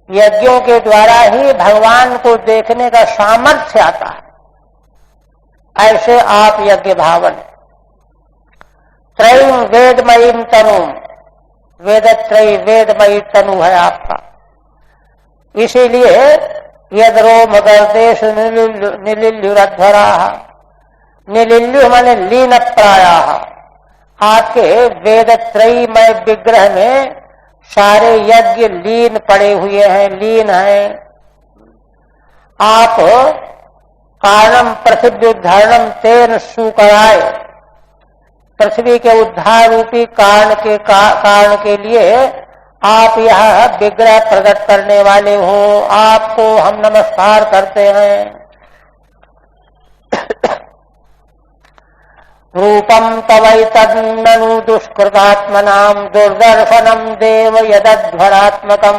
यज्ञों के द्वारा ही भगवान को देखने का सामर्थ्य आता है। ऐसे आप यज्ञ भावन। त्रयीम वेदमयीम तनु, वेदत्रयी वेदमयी तनु है आपका। इसीलिए यद्रोमगर्तेषु निलिल्युरध्वराः, निलिल्यु माने लीन प्रायाः, आपके वेदत्रयीमय विग्रह में सारे यज्ञ लीन पड़े हुए हैं, लीन हैं। आप कारणम पृथ्वी उद्धारणम तेन सुकराय, पृथ्वी के उद्धार रूपी कारण के लिए आप यह विग्रह प्रकट करने वाले हो, आपको हम नमस्कार करते हैं। रूपम तवैतन्ननु दुष्कृतात्मनाम दुर्दर्शनम देव यदध्वरात्मकम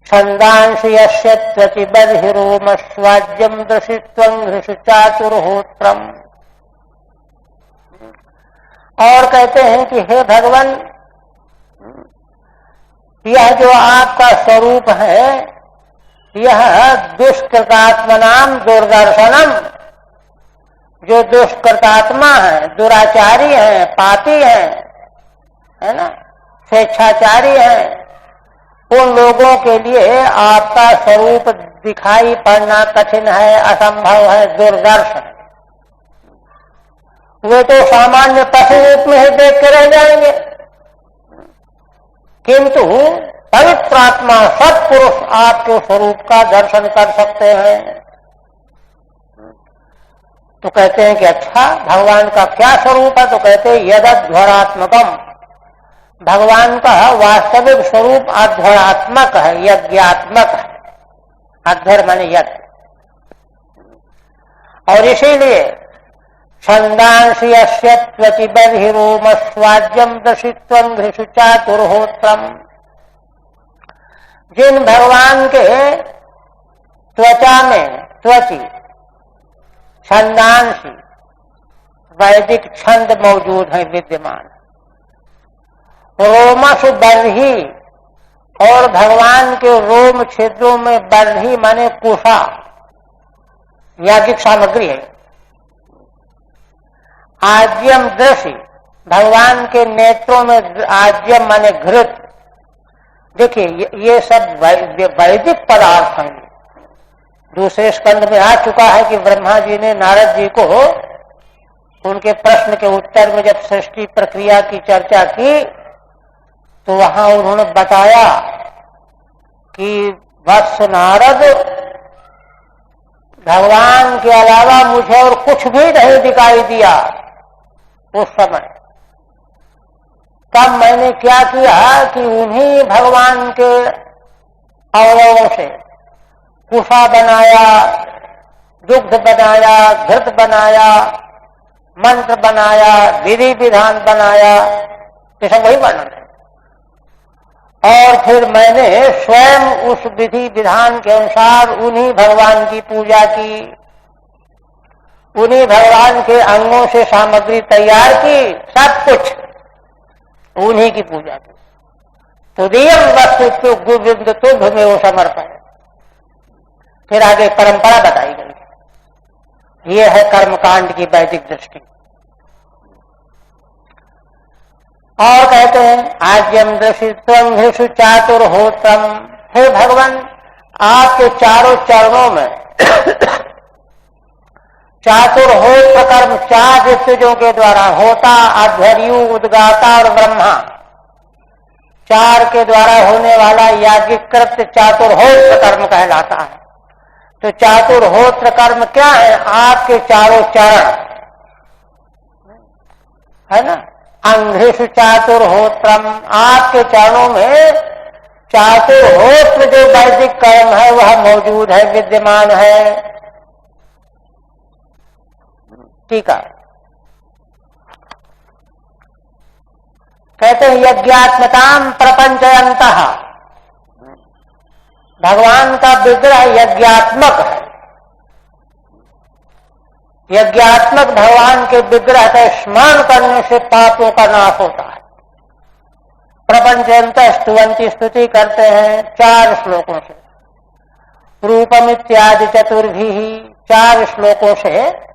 छंदांसि यस्य त्वचि बर्हिरोम स्वाज्यम दृशित्वं घृषु चातुर्होत्रम। और कहते हैं कि हे भगवान, यह जो आपका स्वरूप है, यह दुष्कृतात्मनाम दुर्दर्शनम, जो दुष्कृतात्मा है, दुराचारी है, पापी है ना, स्वेच्छाचारी है, उन लोगों के लिए आपका स्वरूप दिखाई पड़ना कठिन है, असंभव है, दुर्दर्श है। वे तो सामान्य पशु रूप में ही देख के रह जाएंगे, किंतु पवित्र आत्मा सत्पुरुष आपके स्वरूप का दर्शन कर सकते हैं। तो कहते हैं कि अच्छा, भगवान का क्या स्वरूप है? तो कहते हैं यदध्वरात्मकम, भगवान का वास्तविक स्वरूप अध्वरात्मक है, यज्ञात्मक है। अध्वर माने यज्ञ। और इसीलिए छंदांसि यस्य त्वचि बर्हिरोम स्वाज्यम दशित्वं घृषु चातुर्होत्रम, जिन भगवान के त्वचा में, त्वचि छंदांसी वैदिक छंद मौजूद है, विद्यमान। रोमस बर्ही, और भगवान के रोम क्षेत्रों में बर्ही माने कुशा, याज्ञिक सामग्री है। आज्यम दृषि, भगवान के नेत्रों में आज्यम माने घृत। देखिए ये सब वैदिक पदार्थ हैं। दूसरे स्कंद में आ चुका है कि ब्रह्मा जी ने नारद जी को उनके प्रश्न के उत्तर में जब सृष्टि प्रक्रिया की चर्चा की, तो वहां उन्होंने बताया कि वत्स नारद, भगवान के अलावा मुझे और कुछ भी नहीं दिखाई दिया उस समय। तब मैंने क्या किया कि उन्हीं भगवान के अवयवों से कुशा बनाया, दुग्ध बनाया, घृत बनाया, मंत्र बनाया, विधि विधान बनाया, ये सब वही वर्णन है। और फिर मैंने स्वयं उस विधि विधान के अनुसार उन्हीं भगवान की पूजा की, उन्हीं भगवान के अंगों से सामग्री तैयार की, सब कुछ उन्हीं की पूजा की। तुदीयम वस्तु गोविंद तुभ में वो समर्पण। फिर आगे परंपरा बताई गई। ये है कर्मकांड की वैदिक दृष्टि। और कहते हैं आज्यम दृशित्वम हृषु चातुर्होत्रम। हे भगवान, आपके चारों चरणों में चातुर्होत्र कर्म, चार ऋतुजों के द्वारा होता, अध्वर्यु, उद्गाता और ब्रह्मा, चार के द्वारा होने वाला याज्ञिक कृत्य चातुर्होत्र कर्म कहलाता है। तो चातुर्होत्र कर्म क्या है? आपके चारों चरण है ना। अंघ्रिषु चातुर्होत्रम, आपके चरणों में चातुर्होत्र जो वैदिक कर्म है वह मौजूद है, विद्यमान है। ठीक है। कहते हैं यज्ञात्मताम प्रपंचयंतः, भगवान का विग्रह यज्ञात्मक है। यज्ञात्मक भगवान के विग्रह का स्मरण करने से पापों का नाश होता है। प्रपंचयंत स्तुवंती, स्तुति करते हैं 4 श्लोकों से। रूपम इत्यादि चतुर्भी, 4 श्लोकों से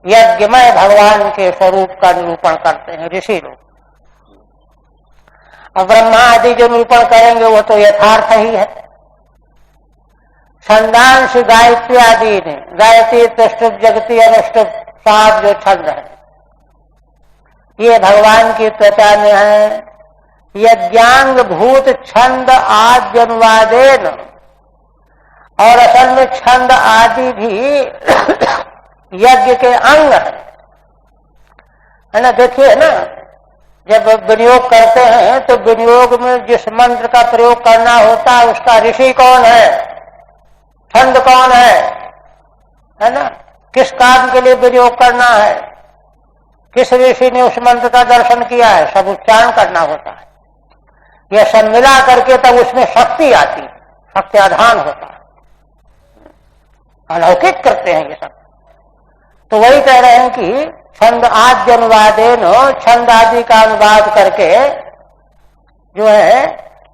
यज्ञमय भगवान के स्वरूप का निरूपण करते हैं ऋषि लोग। अब ब्रह्मा आदि जो निरूपण करेंगे वो तो यथार्थ ही है। छंदांश गायत्री आदि ने, गायत्री त्रिष्टुप जगती अनुष्टुप 7 जो छंद है, ये भगवान की त्वचा में है। यज्ञांग भूत छंद आद्य अनुवादेन, और असल में छंद आदि भी यज्ञ के अंग है ना। देखिए ना, जब विनियोग करते हैं तो विनियोग में जिस मंत्र का प्रयोग करना होता है उसका ऋषि कौन है, छंद कौन है ना। किस काम के लिए विनियोग करना है, किस ऋषि ने उस मंत्र का दर्शन किया है, सब उच्चारण करना होता है। यह सब मिला करके तब उसमें शक्ति आती, शक्त्याधान होता है, अलौकिक करते हैं ये सब। तो वही कह रहे हैं कि छंद आद्य अनुवादेन, छंद आदि का अनुवाद करके जो है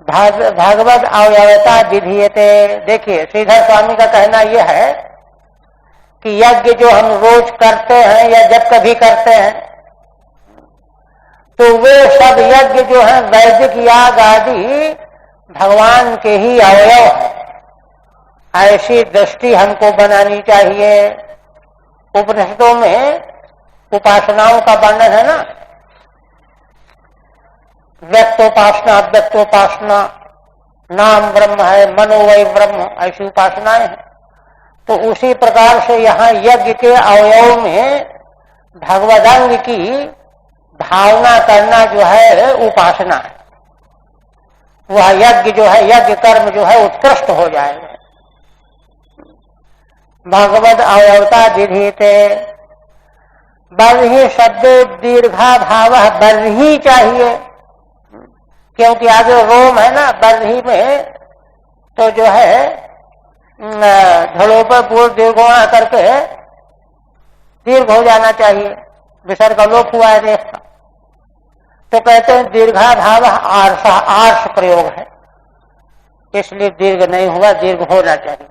भागवत अवयवता विधीयते। देखिए श्रीधर स्वामी का कहना यह है कि यज्ञ जो हम रोज करते हैं या जब कभी करते हैं तो वे सब यज्ञ जो है वैदिक याग आदि भगवान के ही अवयव है। ऐसी दृष्टि हमको बनानी चाहिए। उपनिषदों में उपासनाओं का वर्णन है ना, व्यक्तोपासना, अव्यक्तोपासना, नाम ब्रह्म है, मनो वै ब्रह्म, ऐसी उपासनाएं हैं। तो उसी प्रकार से यहाँ यज्ञ के अवयव में भगवदंग की भावना करना जो है उपासना है। वह यज्ञ जो है, यज्ञ कर्म जो है उत्कृष्ट हो जाएगा। भगवद अवयवता विधीयते। बर्ही शब्द दीर्घा भाव, बर्ही चाहिए, क्योंकि आगे रोम है ना, बर्ही में तो जो है धड़ों पर पूर्व दीर्घोणा करके दीर्घ हो जाना चाहिए, विसर्ग लोप हुआ है रेख का। तो कहते हैं दीर्घा भाव आर्ष प्रयोग है, इसलिए दीर्घ नहीं हुआ, दीर्घ होना चाहिए।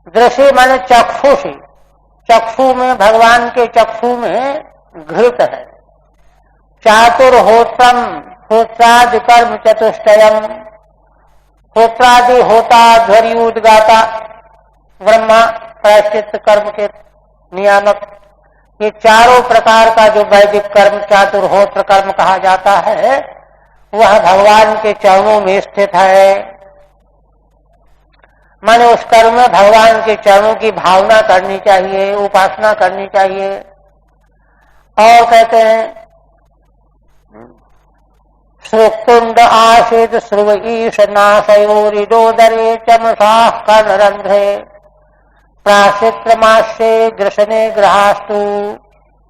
दृश्य माने चक्षुषी, चक्षु में, भगवान के चक्षु में घृत है। चातुर्होत्रम, होत्रादि कर्म चतुष्टयम, होत्रादि होता, ध्वरि, उद्गाता, ब्रह्मा, प्रायश्चित कर्म के नियामक, ये चारों प्रकार का जो वैदिक कर्म चातुर्होत्र कर्म कहा जाता है वह भगवान के चरणों में स्थित है। माने उस कर्म में भगवान के चरणों की भावना करनी चाहिए, उपासना करनी चाहिए। और कहते हैं श्रुकुंड आशित श्रुव ईश नाशयोरिडोदरे चमसाः कर्णरंध्रे प्राशित्रमास्ये ग्रसने ग्रहास्तु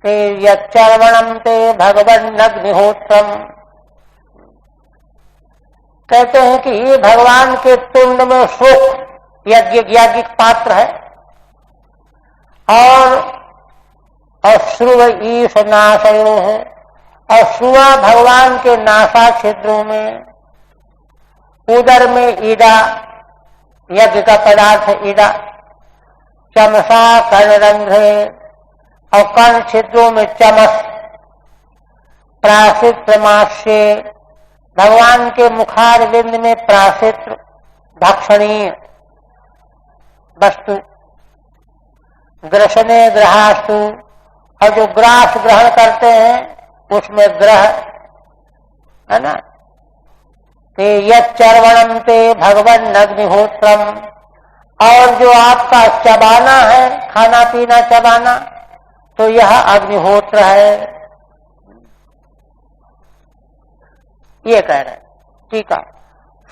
ते यच्चर्वणं ते भगवन्नग्निहोत्रम्। कहते हैं कि भगवान के तुंड में सुख यज्ञिक पात्र है, और श्रुव ईश नाशयो है, और श्रुवा भगवान के नासा छिद्रों में, उदर में ईडा यज्ञ का पदार्थ ईडा, चमसा कर्णरंध्रे और कर्ण छिद्रों में चमस, प्राशित्र मास्ये भगवान के मुखार बिंद में प्राशित्र भक्षणीय वस्तु, ग्रसने ग्रहास्तु और जो ग्रास ग्रहण करते हैं उसमें ग्रह है ना, ते यच्चर्वणं ते भगवन् अग्निहोत्रम, और जो आपका चबाना है, खाना पीना चबाना, तो यह अग्निहोत्र है। ये कह रहे हैं। ठीक है।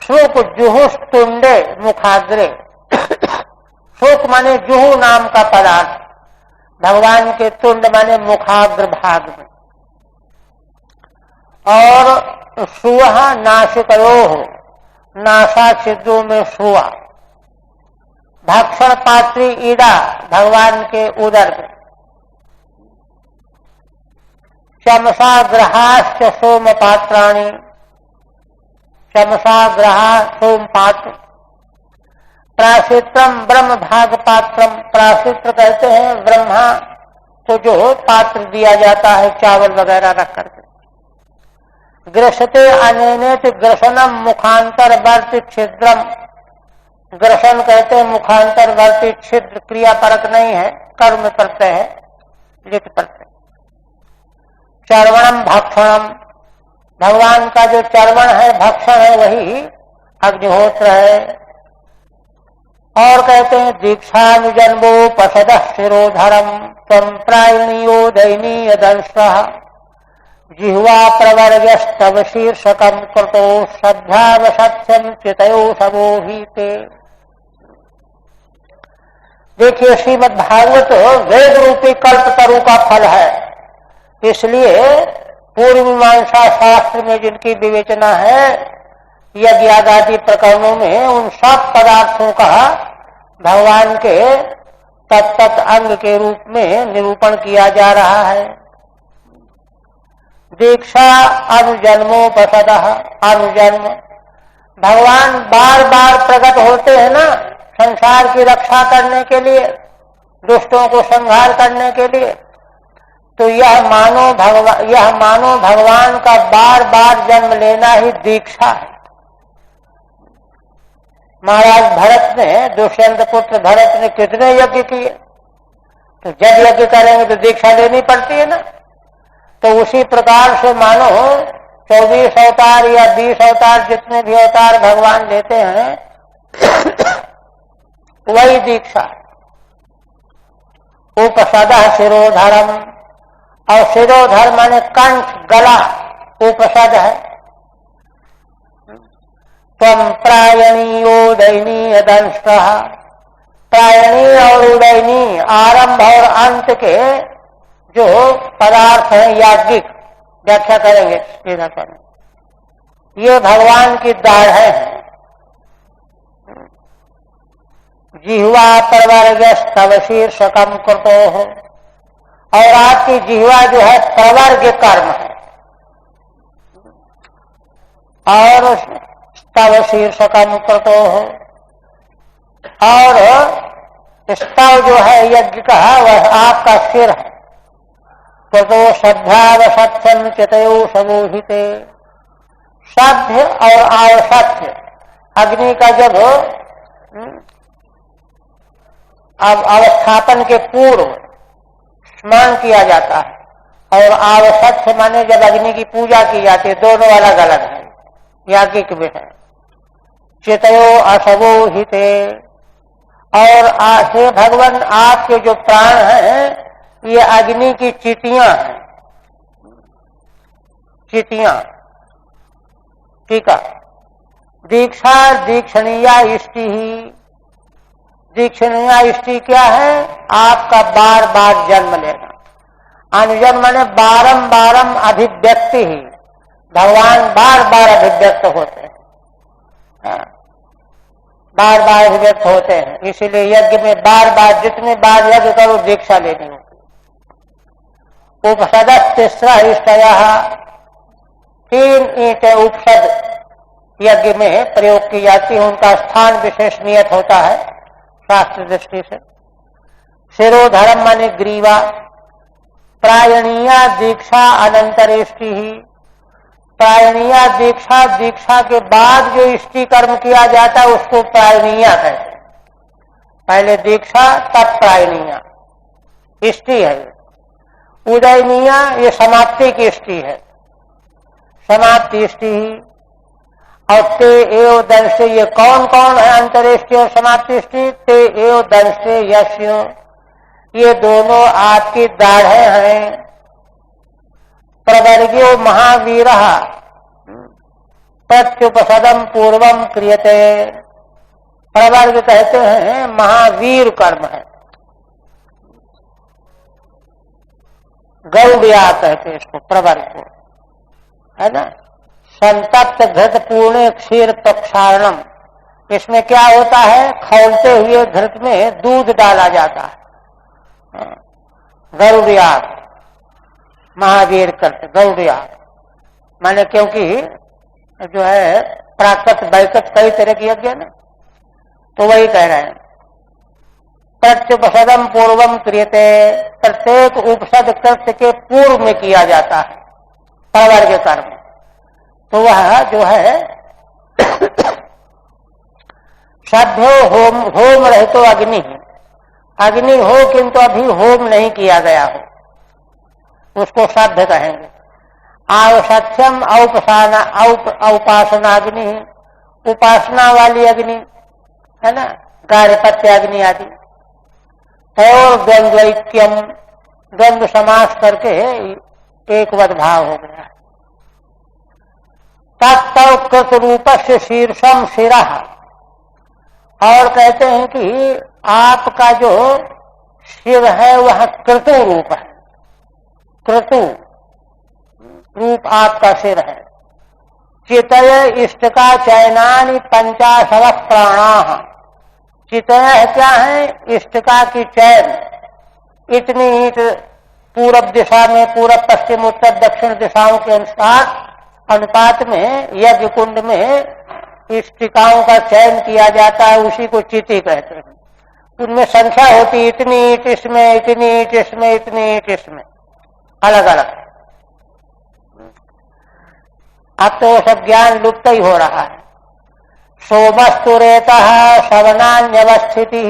शोक जुहुस तुंडे मुखाग्रे, शोक माने जुहू नाम का पदार्थ, भगवान के तुंड माने मुखाग्र भाग में, और सुहा नासिकयोः नासा छिद्रों में सुआ, भक्षण पात्री ईड़ा भगवान के उदर में, चमसा ग्रहाश्च सोम पात्राणि, चमसा ग्रहा सोम पात्र, प्राशित्रम ब्रह्म भाग पात्रम, प्राशित्र कहते हैं ब्रह्मा को जो पात्र दिया जाता है चावल वगैरह रख करके, ग्रसते अनेनेत ग्रसनम मुखांतरवर्ती छिद्रम, ग्रसन कहते हैं मुखांतरवर्ती छिद्र, क्रिया परक नहीं है, कर्म प्रत्यय है, लिट प्रत्यय। चर्वणम भक्षणम, भगवान का जो चर्वण है भक्षण है वही अग्निहोत्र है। और कहते हैं दीक्षानुजन्मोपसद शिरोधरम त्वं प्रायणीयो दयनीय दंशः, जिह्वा प्रवर्गस्तव शीर्षकम कृतो श्रद्धावसत्यम चितयो समोहिते। देखिए श्रीमद् भागवत वेद रूपी कल्पतरु का फल है, इसलिए पूर्व मीमांसा शास्त्र में जिनकी विवेचना है यज्ञ आदि प्रकरणों में उन सब पदार्थों का भगवान के तत्त अंग के रूप में निरूपण किया जा रहा है। दीक्षा अनुजन्मोपसद, अनुजन्म भगवान बार बार प्रकट होते हैं ना संसार की रक्षा करने के लिए, दुष्टों को संहार करने के लिए, तो यह मानो भगवान का बार बार जन्म लेना ही दीक्षा है। महाराज भरत ने, दुष्यंत पुत्र भरत ने कितने यज्ञ किए, तो जब यज्ञ करेंगे तो दीक्षा लेनी पड़ती है ना। तो उसी प्रकार से मानो 24 अवतार या 20 अवतार जितने भी अवतार भगवान लेते हैं वही दीक्षा। उपसदा शिरोधरम, और शिरोधर माने कंठ गला, उपसद है। त्वं प्रायणीयो दैनीय दंशः, प्रायणी और उदयनी आरंभ और अंत के जो पदार्थ हैं याज्ञिक, व्याख्या करेंगे सीधा करेंगे, ये भगवान की दाढ़ें हैं। जिह्वा प्रवर्गस्तव शीर्षकम कृतो हो, और आपकी जिह्वा जो है प्रवर्ग कर्म है, और स्तव शीर्षकम कृतो हो, और स्तव जो है यज्ञ का वह आपका सिर है। कृतो श्रद्धावसत्यम चितयो समोहिते, श्रद्ध और आवसत्य अग्नि का जब अवस्थापन के पूर्व स्मरण किया जाता है, और आवसत्य माने जब अग्नि की पूजा की जाती है, दोनों अलग अलग है, याज्ञिक भी है। चितयो असवोहिते, और हे भगवान, आपके जो प्राण हैं ये अग्नि की चीटियां हैं, चीटियां। ठीक है। दीक्षा दीक्षणीया इष्टि ही, दीक्षणीया इष्टि क्या है? आपका बार बार जन्म लेना। अनुजन्म ने बारम अभिव्यक्ति ही, भगवान बार बार अभिव्यक्त होते हैं, बार बार अभिव्यक्त होते हैं। इसीलिए यज्ञ में बार बार, जितने बार यज्ञ करो दीक्षा लेनी होती। उपसद तीसरा इष्टया, 3 ईंटें उपसद यज्ञ में प्रयोग की जाती है, उनका स्थान विशेष नियत होता है शास्त्र दृष्टि से। शिरोधर्म माने ग्रीवा, प्रायणीया दीक्षा अनंतरेष्टि ही, प्रायणीया दीक्षा, दीक्षा के बाद जो इष्टि कर्म किया जाता है उसको प्रायणीया कहते हैं। पहले दीक्षा तब प्रायणीया इष्टि है। उदयनीया ये समाप्ति की इष्टि है, समाप्ति इष्टि ही। और ते एव दंष्टे, ये कौन कौन है अंतरेष्टि और समाप्ति इष्टि? ते एव दंष्टे यश्यो, ये दोनों आपकी दाढ़े हैं। प्रवर्ग्यो महावीर प्रत्युपसदम पूर्वम क्रियते, प्रवर्ग कहते हैं महावीर कर्म है, गौड़िया कहते हैं इसको, प्रवर्ग को, है ना। संतप्त घृत पूर्ण क्षीर प्रक्षारणम, इसमें क्या होता है? खौलते हुए घृत में दूध डाला जाता है। गौड़ियात महावीर करते, गौड़ियात माने क्योंकि जो है प्राकृत वैकट कई तरह की यज्ञ ना, तो वही कह रहे हैं। प्रत्युपसदम पूर्वम क्रियते, प्रत्येक उपसद कृत्य के पूर्व में किया जाता है प्रवर्ग कर्म। तो वह जो है सभ्यो होम, होम रहे तो अग्नि, अग्नि हो किंतु अभी होम नहीं किया गया हो, उसको सभ्य कहेंगे। आवसत्यम औपासनाग्नि, उपासना वाली अग्नि है ना, गार्हपत्य अग्नि आदि। और द्वंद्वैक्यम, द्वंद्व समास करके एक वद भाव हो गया। तत्व कृत रूप से शीर्षम शिरा, और कहते हैं कि आपका जो शिव है वह क्रतु रूप है, क्रतु रूप आपका सिर है। चितय इष्टका चैनानि पंचाशव प्राणा, चितय क्या है? इष्टका की चैन, इतनी ईंट पूरब दिशा में, पूरब पश्चिम उत्तर दक्षिण दिशाओं के अनुपात में यज्ञ कुंड में इष्टिकाओं का चयन किया जाता है, उसी को चिति कहते हैं। उनमें संख्या होती, इतनी ईंट इसमें, इतनी ईंट इसमें, इतनी ईंट इसमें, अलग अलग। अब तो सब ज्ञान लुप्त ही हो रहा है। सोमस्तु रेतः सवनान्यवस्थिति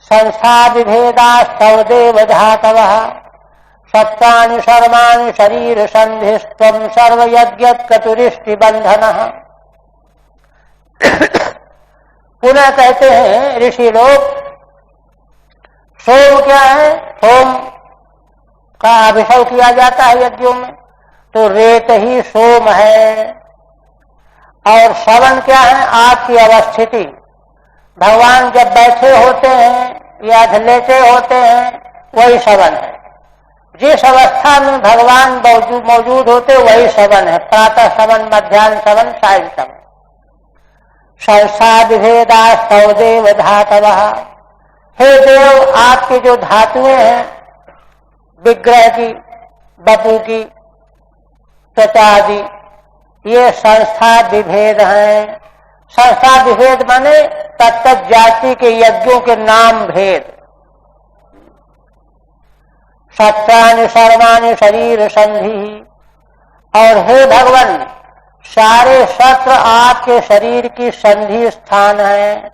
संस्था विभेदा सवदेव धातवः सप्तानि सर्वाणि शरीर संधिस्त्वं सर्वयज्ञ क्रतुरिष्टि बंधनः। पुनः कहते हैं ऋषि लोग, सोम क्या है? सोम का अभिषेक किया जाता है यज्ञों में, तो रेत ही सोम है। और सवन क्या है? आपकी अवस्थिति, भगवान जब बैठे होते हैं या लेटे होते हैं वही सवन है। जिस अवस्था में भगवान मौजूद होते वही सवन है। प्रातः सवन, मध्याह्न सवन, सायं सवन। संसा विभेदा सौदेव धातवः, हे देव आपके जो धातुएं हैं, विग्रह की, बपू की, त्वचा आदि, ये संस्था विभेद हैं। संस्था विभेद माने तत्त जाति के यज्ञों के नाम भेद। सत्रानि सर्वाणि शरीर संधि, और हे भगवान सारे सत्र आपके शरीर की संधि स्थान है।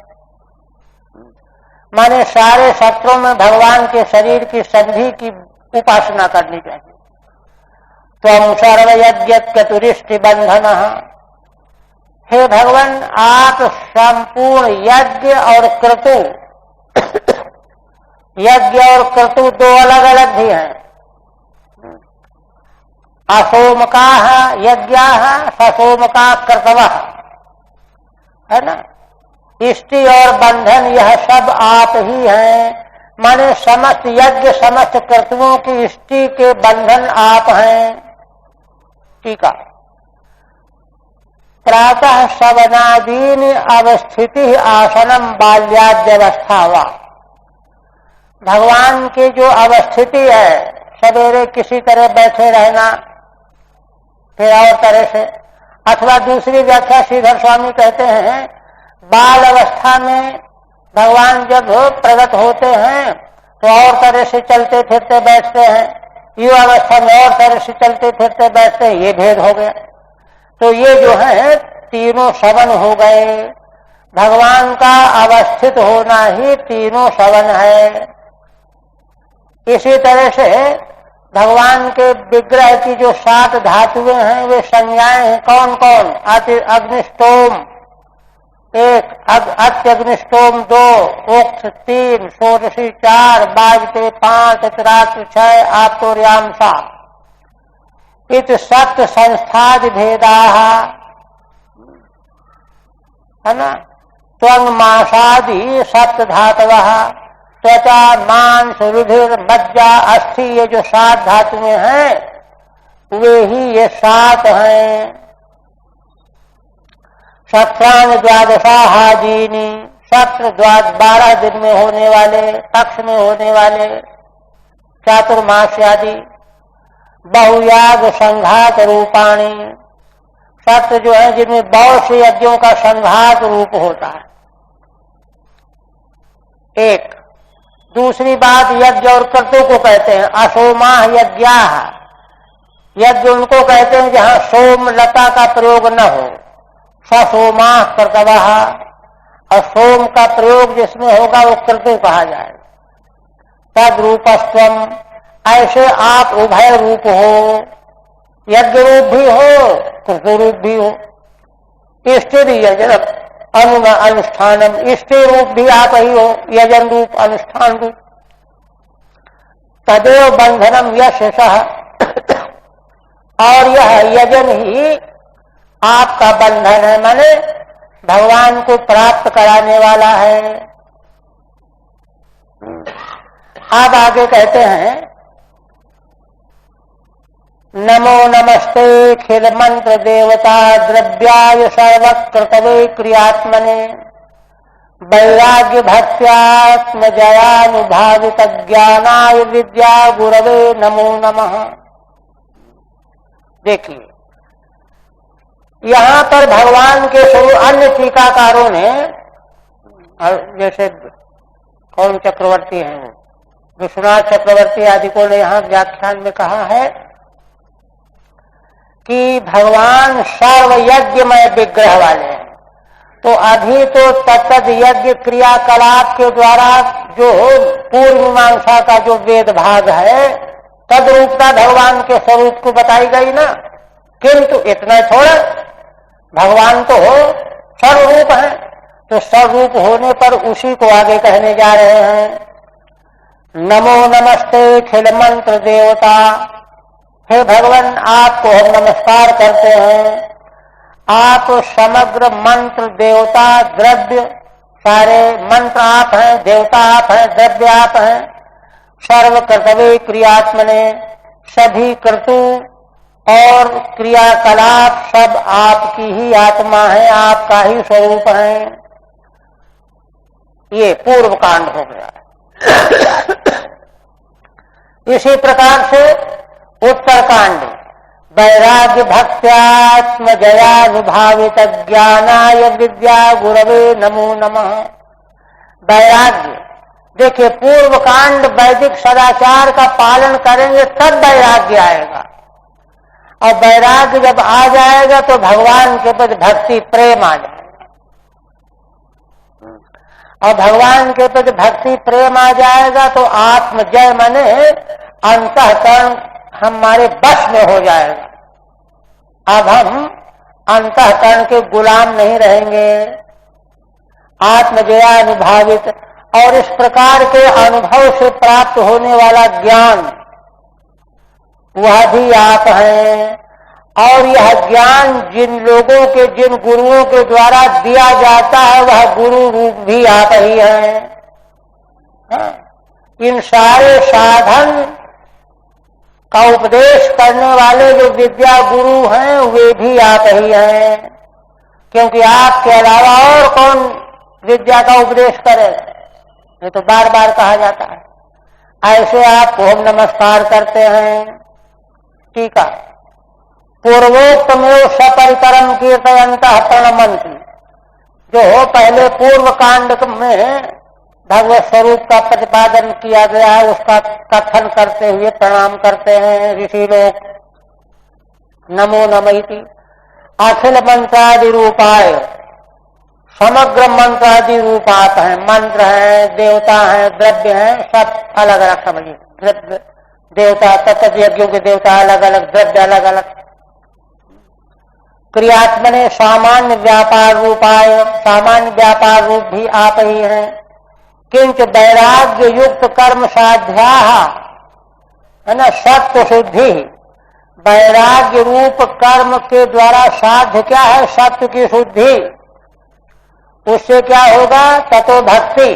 माने सारे सत्रों में भगवान के शरीर की संधि की उपासना करनी चाहिए। त्वं सर्वयज्ञ क्रतुरिष्टि बंधनः, हे भगवान आप संपूर्ण यज्ञ और क्रतु यज्ञ और क्रतु दो अलग अलग भी हैं। असोमका यज्ञ ससोमका क्रतव है ना। इष्टि और बंधन यह सब आप ही हैं, माने समस्त यज्ञ समस्त क्रतुओं की इष्टि के बंधन आप हैं। ठीक है। प्रातः सवनादीन अवस्थिति आसनम बाल्याद्यवस्था वा। भगवान की जो अवस्थिति है, सवेरे किसी तरह बैठे रहना, फिर और तरह से, अथवा दूसरी व्याख्या श्रीधर स्वामी कहते हैं बाल अवस्था में भगवान जब प्रकट होते हैं तो और तरह से चलते फिरते बैठते हैं, युवा अवस्था में और तरह से चलते फिरते बैठते हैं, ये भेद हो गया। तो ये जो है तीनों सवन हो गए। भगवान का अवस्थित होना ही तीनों सवन है। इसी तरह से भगवान के विग्रह की जो 7 धातुएं हैं वे संज्ञाएं हैं। कौन कौन? अग्निष्टोम 1, अत्यग्निष्टोम 2, ओक्ष 3, षोडशी 4, वाजपेय 5, चित्रात्र 6, आप्तोर्याम 7। इत सप्त संस्थादि भेदा है ना। त्वंग मासादि सप्त धातव, त्वचा मांस रुधिर मज्जा अस्थि, ये जो 7 धातुएं हैं वे ही ये 7 हैं। सत्रान द्वादशाहादीनी, सत्र 12 दिन में होने वाले, पक्ष में होने वाले, चातुर्मास आदि। बहुयाग संघात रूपाणी, सत्र जो है जिनमें बहुत से यज्ञों का संघात रूप होता है। एक दूसरी बात, यज्ञ और क्रतु को कहते हैं असोमाह यज्ञाः। यज्ञ उनको कहते हैं जहां सोम लता का प्रयोग न हो, ससोमाह क्रतवः। और सोम का प्रयोग जिसमें होगा वो क्रतु कहा जाएगा। तद रूपस्त्वम, ऐसे आप उभय रूप हो, यज्ञ रूप भी हो क्रतु रूप भी हो। इष्टि यजन अनुष्ठानम, इष्टि रूप भी आप ही हो, यजन रूप अनुष्ठान रूप। तदेव बंधनम यशसः, और यह यजन ही आपका बंधन है, माने भगवान को प्राप्त कराने वाला है। आप आगे कहते हैं नमो नमस्ते खिल मंत्र देवता द्रव्याय सर्वकृतवे क्रियात्मने वैराग्य भक्त्यात्म जयानुभावित ज्ञानाय विद्या गुरवे नमो नमः। देखिए यहां पर भगवान के स्वरूप अन्य टीकाकारों ने, जैसे कौन चक्रवर्ती हैं वो, विश्वनाथ चक्रवर्ती आदि को ने यहां व्याख्यान में कहा है कि भगवान सर्व यज्ञमय विग्रह वाले हैं। तो अभी तो तत्त यज्ञ क्रियाकलाप के द्वारा जो पूर्व मीमांसा का जो वेद भाग है तद रूपता भगवान के स्वरूप को बताई गई ना। किंतु इतना थोड़ा, भगवान तो सर्वरूप है, तो सर्वरूप होने पर उसी को आगे कहने जा रहे हैं। नमो नमस्ते खिल मंत्र देवता, हे भगवान आपको हम नमस्कार करते हैं। आप समग्र मंत्र देवता द्रव्य, सारे मंत्र आप हैं, देवता आप हैं, द्रव्य आप हैं। सर्व कर्तव्य क्रियात्मने, सभी कर्तु और क्रियाकलाप सब आपकी ही आत्मा है, आपका ही स्वरूप है। ये पूर्व कांड हो गया। इसी प्रकार से उत्तरकांड वैराग्य भक्त्यात्म जयानुभावित ज्ञानाय विद्या गुरवे नमो नमः। वैराग्य, देखिए पूर्व कांड वैदिक सदाचार का पालन करेंगे तब वैराग्य आएगा, और वैराग्य जब आ जाएगा तो भगवान के प्रति भक्ति प्रेम आ जाएगा, और भगवान के प्रति भक्ति प्रेम आ जाएगा तो आत्मजय माने अंतःकरण हमारे बस में हो जाएगा। अब हम अंतःकरण के गुलाम नहीं रहेंगे। आत्मजयानुभावित, और इस प्रकार के अनुभव से प्राप्त होने वाला ज्ञान वह भी आप हैं। और यह ज्ञान जिन लोगों के, जिन गुरुओं के द्वारा दिया जाता है वह गुरु रूप भी आप ही हैं। इन सारे साधन का उपदेश करने वाले जो विद्या गुरु हैं वे भी आप ही हैं, क्योंकि आपके अलावा और कौन विद्या का उपदेश करेगा, ये तो बार बार कहा जाता है। ऐसे आप ओम नमस्कार करते हैं। टीका पूर्वोक्तमेव सपरिकरम कीर्तयन्तः प्रणमन्ति, जो पहले पूर्व कांड में भगवत स्वरूप का प्रतिपादन किया गया है उसका कथन करते हुए प्रणाम करते हैं ऋषि लोग। नमो नमैति अखिल मंत्रादि रूपाय, समग्र मंत्रादि रूपात हैं, मंत्र हैं, देवता हैं, द्रव्य हैं, सब अलग अलग समझिए। द्रव्य देवता, तत्व यज्ञों के देवता अलग अलग, द्रव्य अलग अलग। क्रियात्मने सामान्य व्यापार रूपाय, सामान्य व्यापार रूप भी आप ही हैं। किंच वैराग्य युक्त कर्म साध्या, है ना, सत्व शुद्धि, वैराग्य रूप कर्म के द्वारा साध्य क्या है, सत्व की शुद्धि। उससे क्या होगा, ततो भक्ति,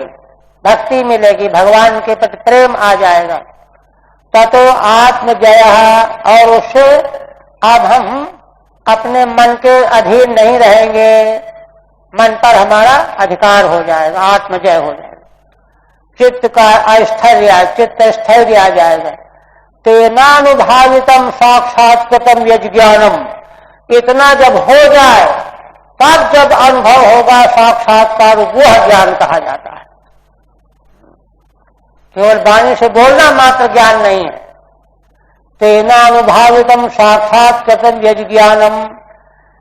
भक्ति मिलेगी, भगवान के प्रति प्रेम आ जाएगा। ततो आत्मजय, और उससे अब हम अपने मन के अधीन नहीं रहेंगे, मन पर हमारा अधिकार हो जाएगा, आत्मजय हो जाएगा। चित्त का स्थैर्य, चित्त स्थैर्य आ जाएगा। तेनानुभावितम साक्षात्कृतम यज्ञानम, इतना जब हो जाए तब जब अनुभव होगा साक्षात्कार, वह ज्ञान कहा जाता है। केवल वाणी से बोलना मात्र ज्ञान नहीं है। तेनानुभावितम साक्षात्कृतम यज्ञानम,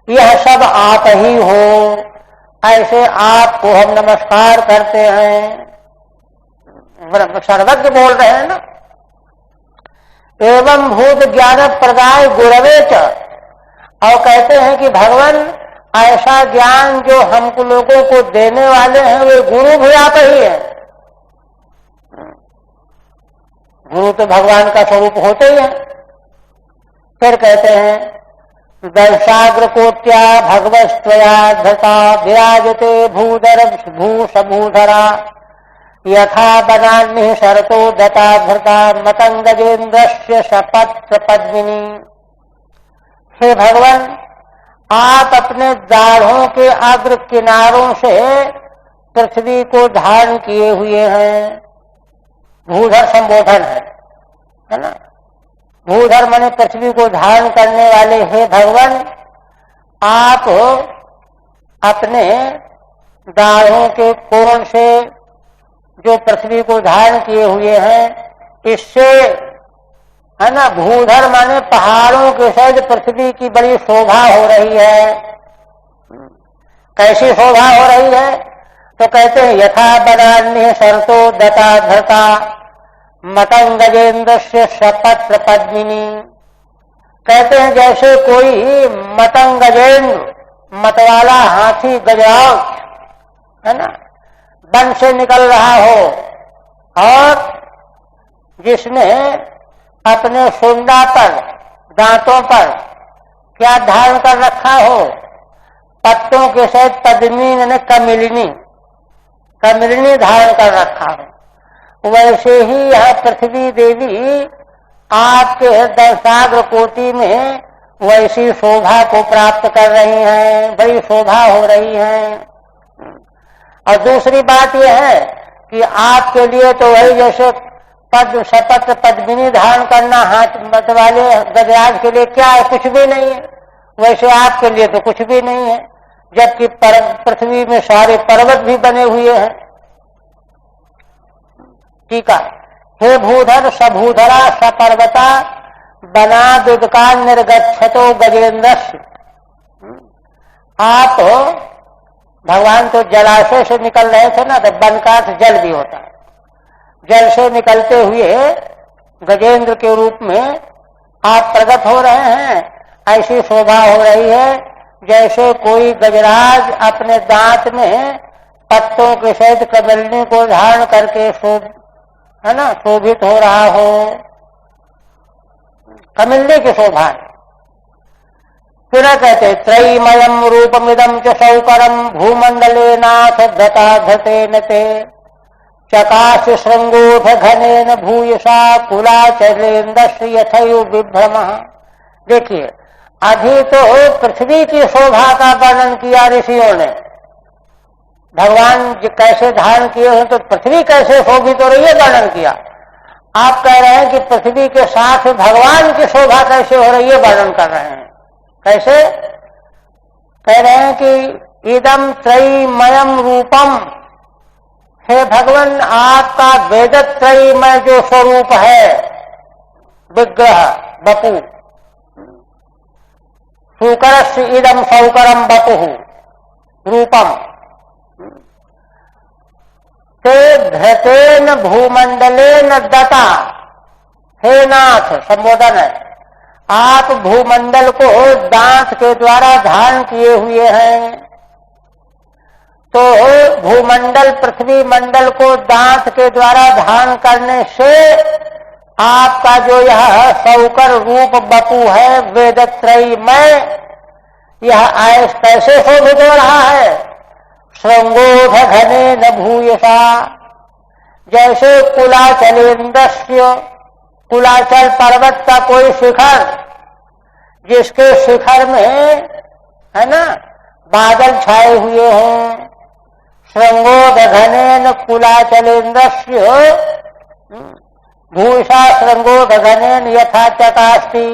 यह सब आप ही हो। ऐसे आपको हम नमस्कार करते हैं। सर्वज्ञ बोल रहे हैं ना। एवं भूत ज्ञान प्रदाय गुरवे च, और कहते हैं कि भगवान ऐसा ज्ञान जो हमको लोगों को देने वाले हैं वे गुरु भी आप ही है। गुरु तो भगवान का स्वरूप होते ही है। फिर कहते हैं दर्शाग्र कोट्या भगवस्त्वया धृता विराजते भूधर भूषभूधरा, यथा बनान्नि शरतो दता धृता मतंगजेन्द्रस्य सपत्र पद्मिनी। हे भगवान, आप अपने दाढ़ों के अग्र किनारों से पृथ्वी को धारण किए हुए हैं। भूधर संबोधन है ना। भूधर माने पृथ्वी को धारण करने वाले। हे भगवान, आप अपने दाढ़ों के कोण से जो पृथ्वी को धारण किए हुए हैं, इससे, है ना, भूधर माने पहाड़ों के सहित पृथ्वी की बड़ी शोभा हो रही है। कैसी शोभा हो रही है, तो कहते हैं यथा बनान्नि शरतो दता धृता मतंगजेन्द्र से सपत्र पद्मिनी। कहते हैं जैसे कोई मतंगजेन्द्र, मतवाला हाथी गजराज, है ना, वन से निकल रहा हो और जिसने अपने सुंडा पर, दांतों पर क्या धारण कर रखा हो, पत्तों के सहित पद्मिनी ने कमिलिनी, कमिलिनी धारण कर रखा हो। वैसे ही यह पृथ्वी देवी आपके दर्शाग्र कोटि में वैसी शोभा को प्राप्त कर रही हैं, बड़ी शोभा हो रही है। और दूसरी बात यह है कि आपके लिए तो वही जैसे पद्म सपत्र पद्मिनी धारण करना हाथ मत वाले गजराज के लिए क्या है, कुछ भी नहीं है। वैसे आपके लिए तो कुछ भी नहीं है, जबकि पृथ्वी में सारे पर्वत भी बने हुए हैं। ठीक है। हे भूधर सभूधरा सपर्वता बनादुदका निर्गच्छतो गजेन्द्रस्य। आप भगवान तो जलाशय से निकल रहे थे ना, तो वन का अर्थ जल भी होता है। जल से निकलते हुए गजेंद्र के रूप में आप प्रकट हो रहे हैं। ऐसी शोभा हो रही है जैसे कोई गजराज अपने दांत में पत्तों के सहित कमलिनी को धारण करके शोभित हो रहा हो, कमलिनी की शोभा है। फिर कहते त्रयीमयम् रूपमिदं च सौकरम् भूमंडले नाथ धताधतेन ते चकाश श्रृंगोध घनेन भूयसा कुलाचलेन्द्रस्य यथैव विभ्रमः। देखिए, अभी तो पृथ्वी की शोभा का वर्णन किया ऋषियों ने, भगवान कैसे धारण किए हो तो पृथ्वी कैसे शोभित हो रही है वर्णन किया। आप कह रहे हैं कि पृथ्वी के साथ भगवान की शोभा कैसे हो रही है वर्णन कर रहे हैं। कैसे? कह रहे हैं कि इदम त्रयीमयम रूपम, हे भगवान आपका वेदत्रयीमय जो स्वरूप है, विग्रह बपु, सूकरस्य इदम सौकरम बपुः रूपम ते धृतेन भूमंडलेन दता। हे नाथ, संबोधन है, आप भूमंडल को दांत के द्वारा धारण किए हुए हैं। तो भूमंडल पृथ्वी मंडल को दांत के द्वारा धारण करने से आपका जो यह सौकर रूप बपु है वेदत्रयीमय, यह कैसे शोभित हो रहा है। श्रृंगोध घनेन भूयसा, जैसे कुलाचलेन्द्रस्य, कुलाचल पर्वत का कोई शिखर, जिसके शिखर में है ना बादल छाए हुए हों। श्रृंगोध घनेन कुलाचलेन्द्रस्य भूषा श्रृंगोध घनेन यथा चकास्ति,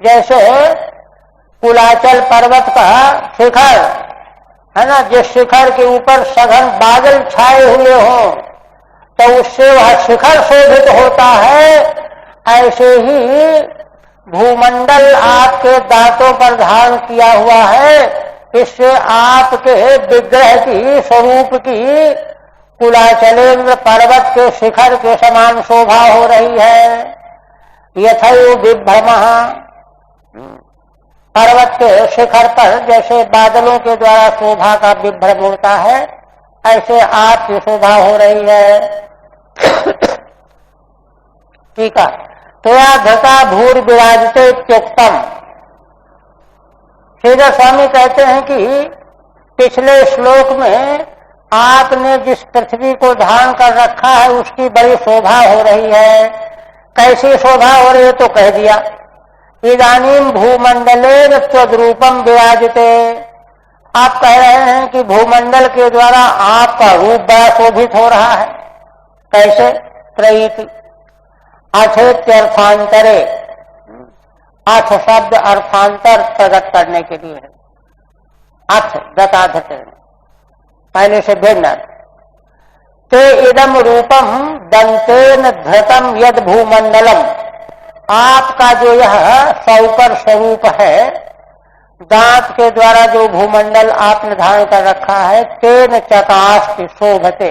जैसे कुलाचल पर्वत का शिखर है ना, जिस शिखर के ऊपर सघन बादल छाए हुए हों तो उससे वह शिखर शोभित होता है। ऐसे ही भूमंडल आपके दांतों पर धारण किया हुआ है, इससे आपके विग्रह की स्वरूप की कुलाचलेन्द्र पर्वत के शिखर के समान शोभा हो रही है। यथैव विभ्रमः, पर्वत के शिखर पर जैसे बादलों के द्वारा शोभा का विभ्रम होता है, ऐसे आपकी शोभा हो रही है। ठीक है। त्वया धृता भूर विराजते इत्युक्तम। श्रीधर स्वामी कहते हैं कि पिछले श्लोक में आपने जिस पृथ्वी को धारण कर रखा है उसकी बड़ी शोभा हो रही है। कैसी शोभा हो रही है तो कह दिया, इदानीम भूमंडलेन त्वद्रूपम विराजते। आप कह रहे हैं कि भूमंडल के द्वारा आपका रूप बड़ा शोभित हो रहा है। कैसे? त्रयीति अथेत्यर्थांतरे, अथ शब्द अर्थांतर प्रकट करने के लिए है। अथ दताधते पहले से भिन्न। ते इदम रूपम दंतेन धृतम यद भूमंडलम, आपका जो यह सौकर स्वरूप है, दांत के द्वारा जो भूमंडल आपने धारण कर रखा है, तेन चकास्ति शोभते,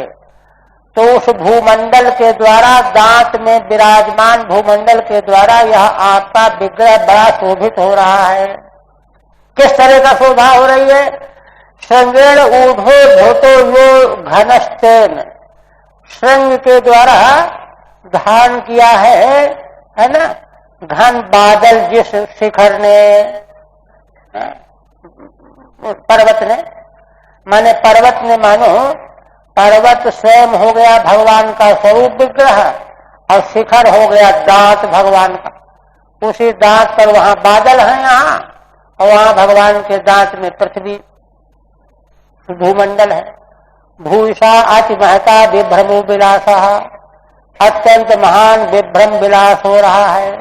तो उस भूमंडल के द्वारा दांत में विराजमान भूमंडल के द्वारा यह आपका विग्रह बड़ा शोभित हो रहा है। किस तरह का शोभा हो रही है? श्रृंगेण ऊढ़ो धोतो यो घनस्तेन, श्रृंग के द्वारा धारण किया है ना घन बादल, जिस शिखर ने पर्वत ने, माने पर्वत ने, मानो पर्वत स्वयं हो गया भगवान का स्वरूप विग्रह और शिखर हो गया दांत भगवान का। उसी दांत पर वहां बादल है यहाँ, और वहां भगवान के दांत में पृथ्वी भूमंडल है। भूषा अति महता विभ्रमो विलासा, अत्यंत महान विभ्रम विलास हो रहा है।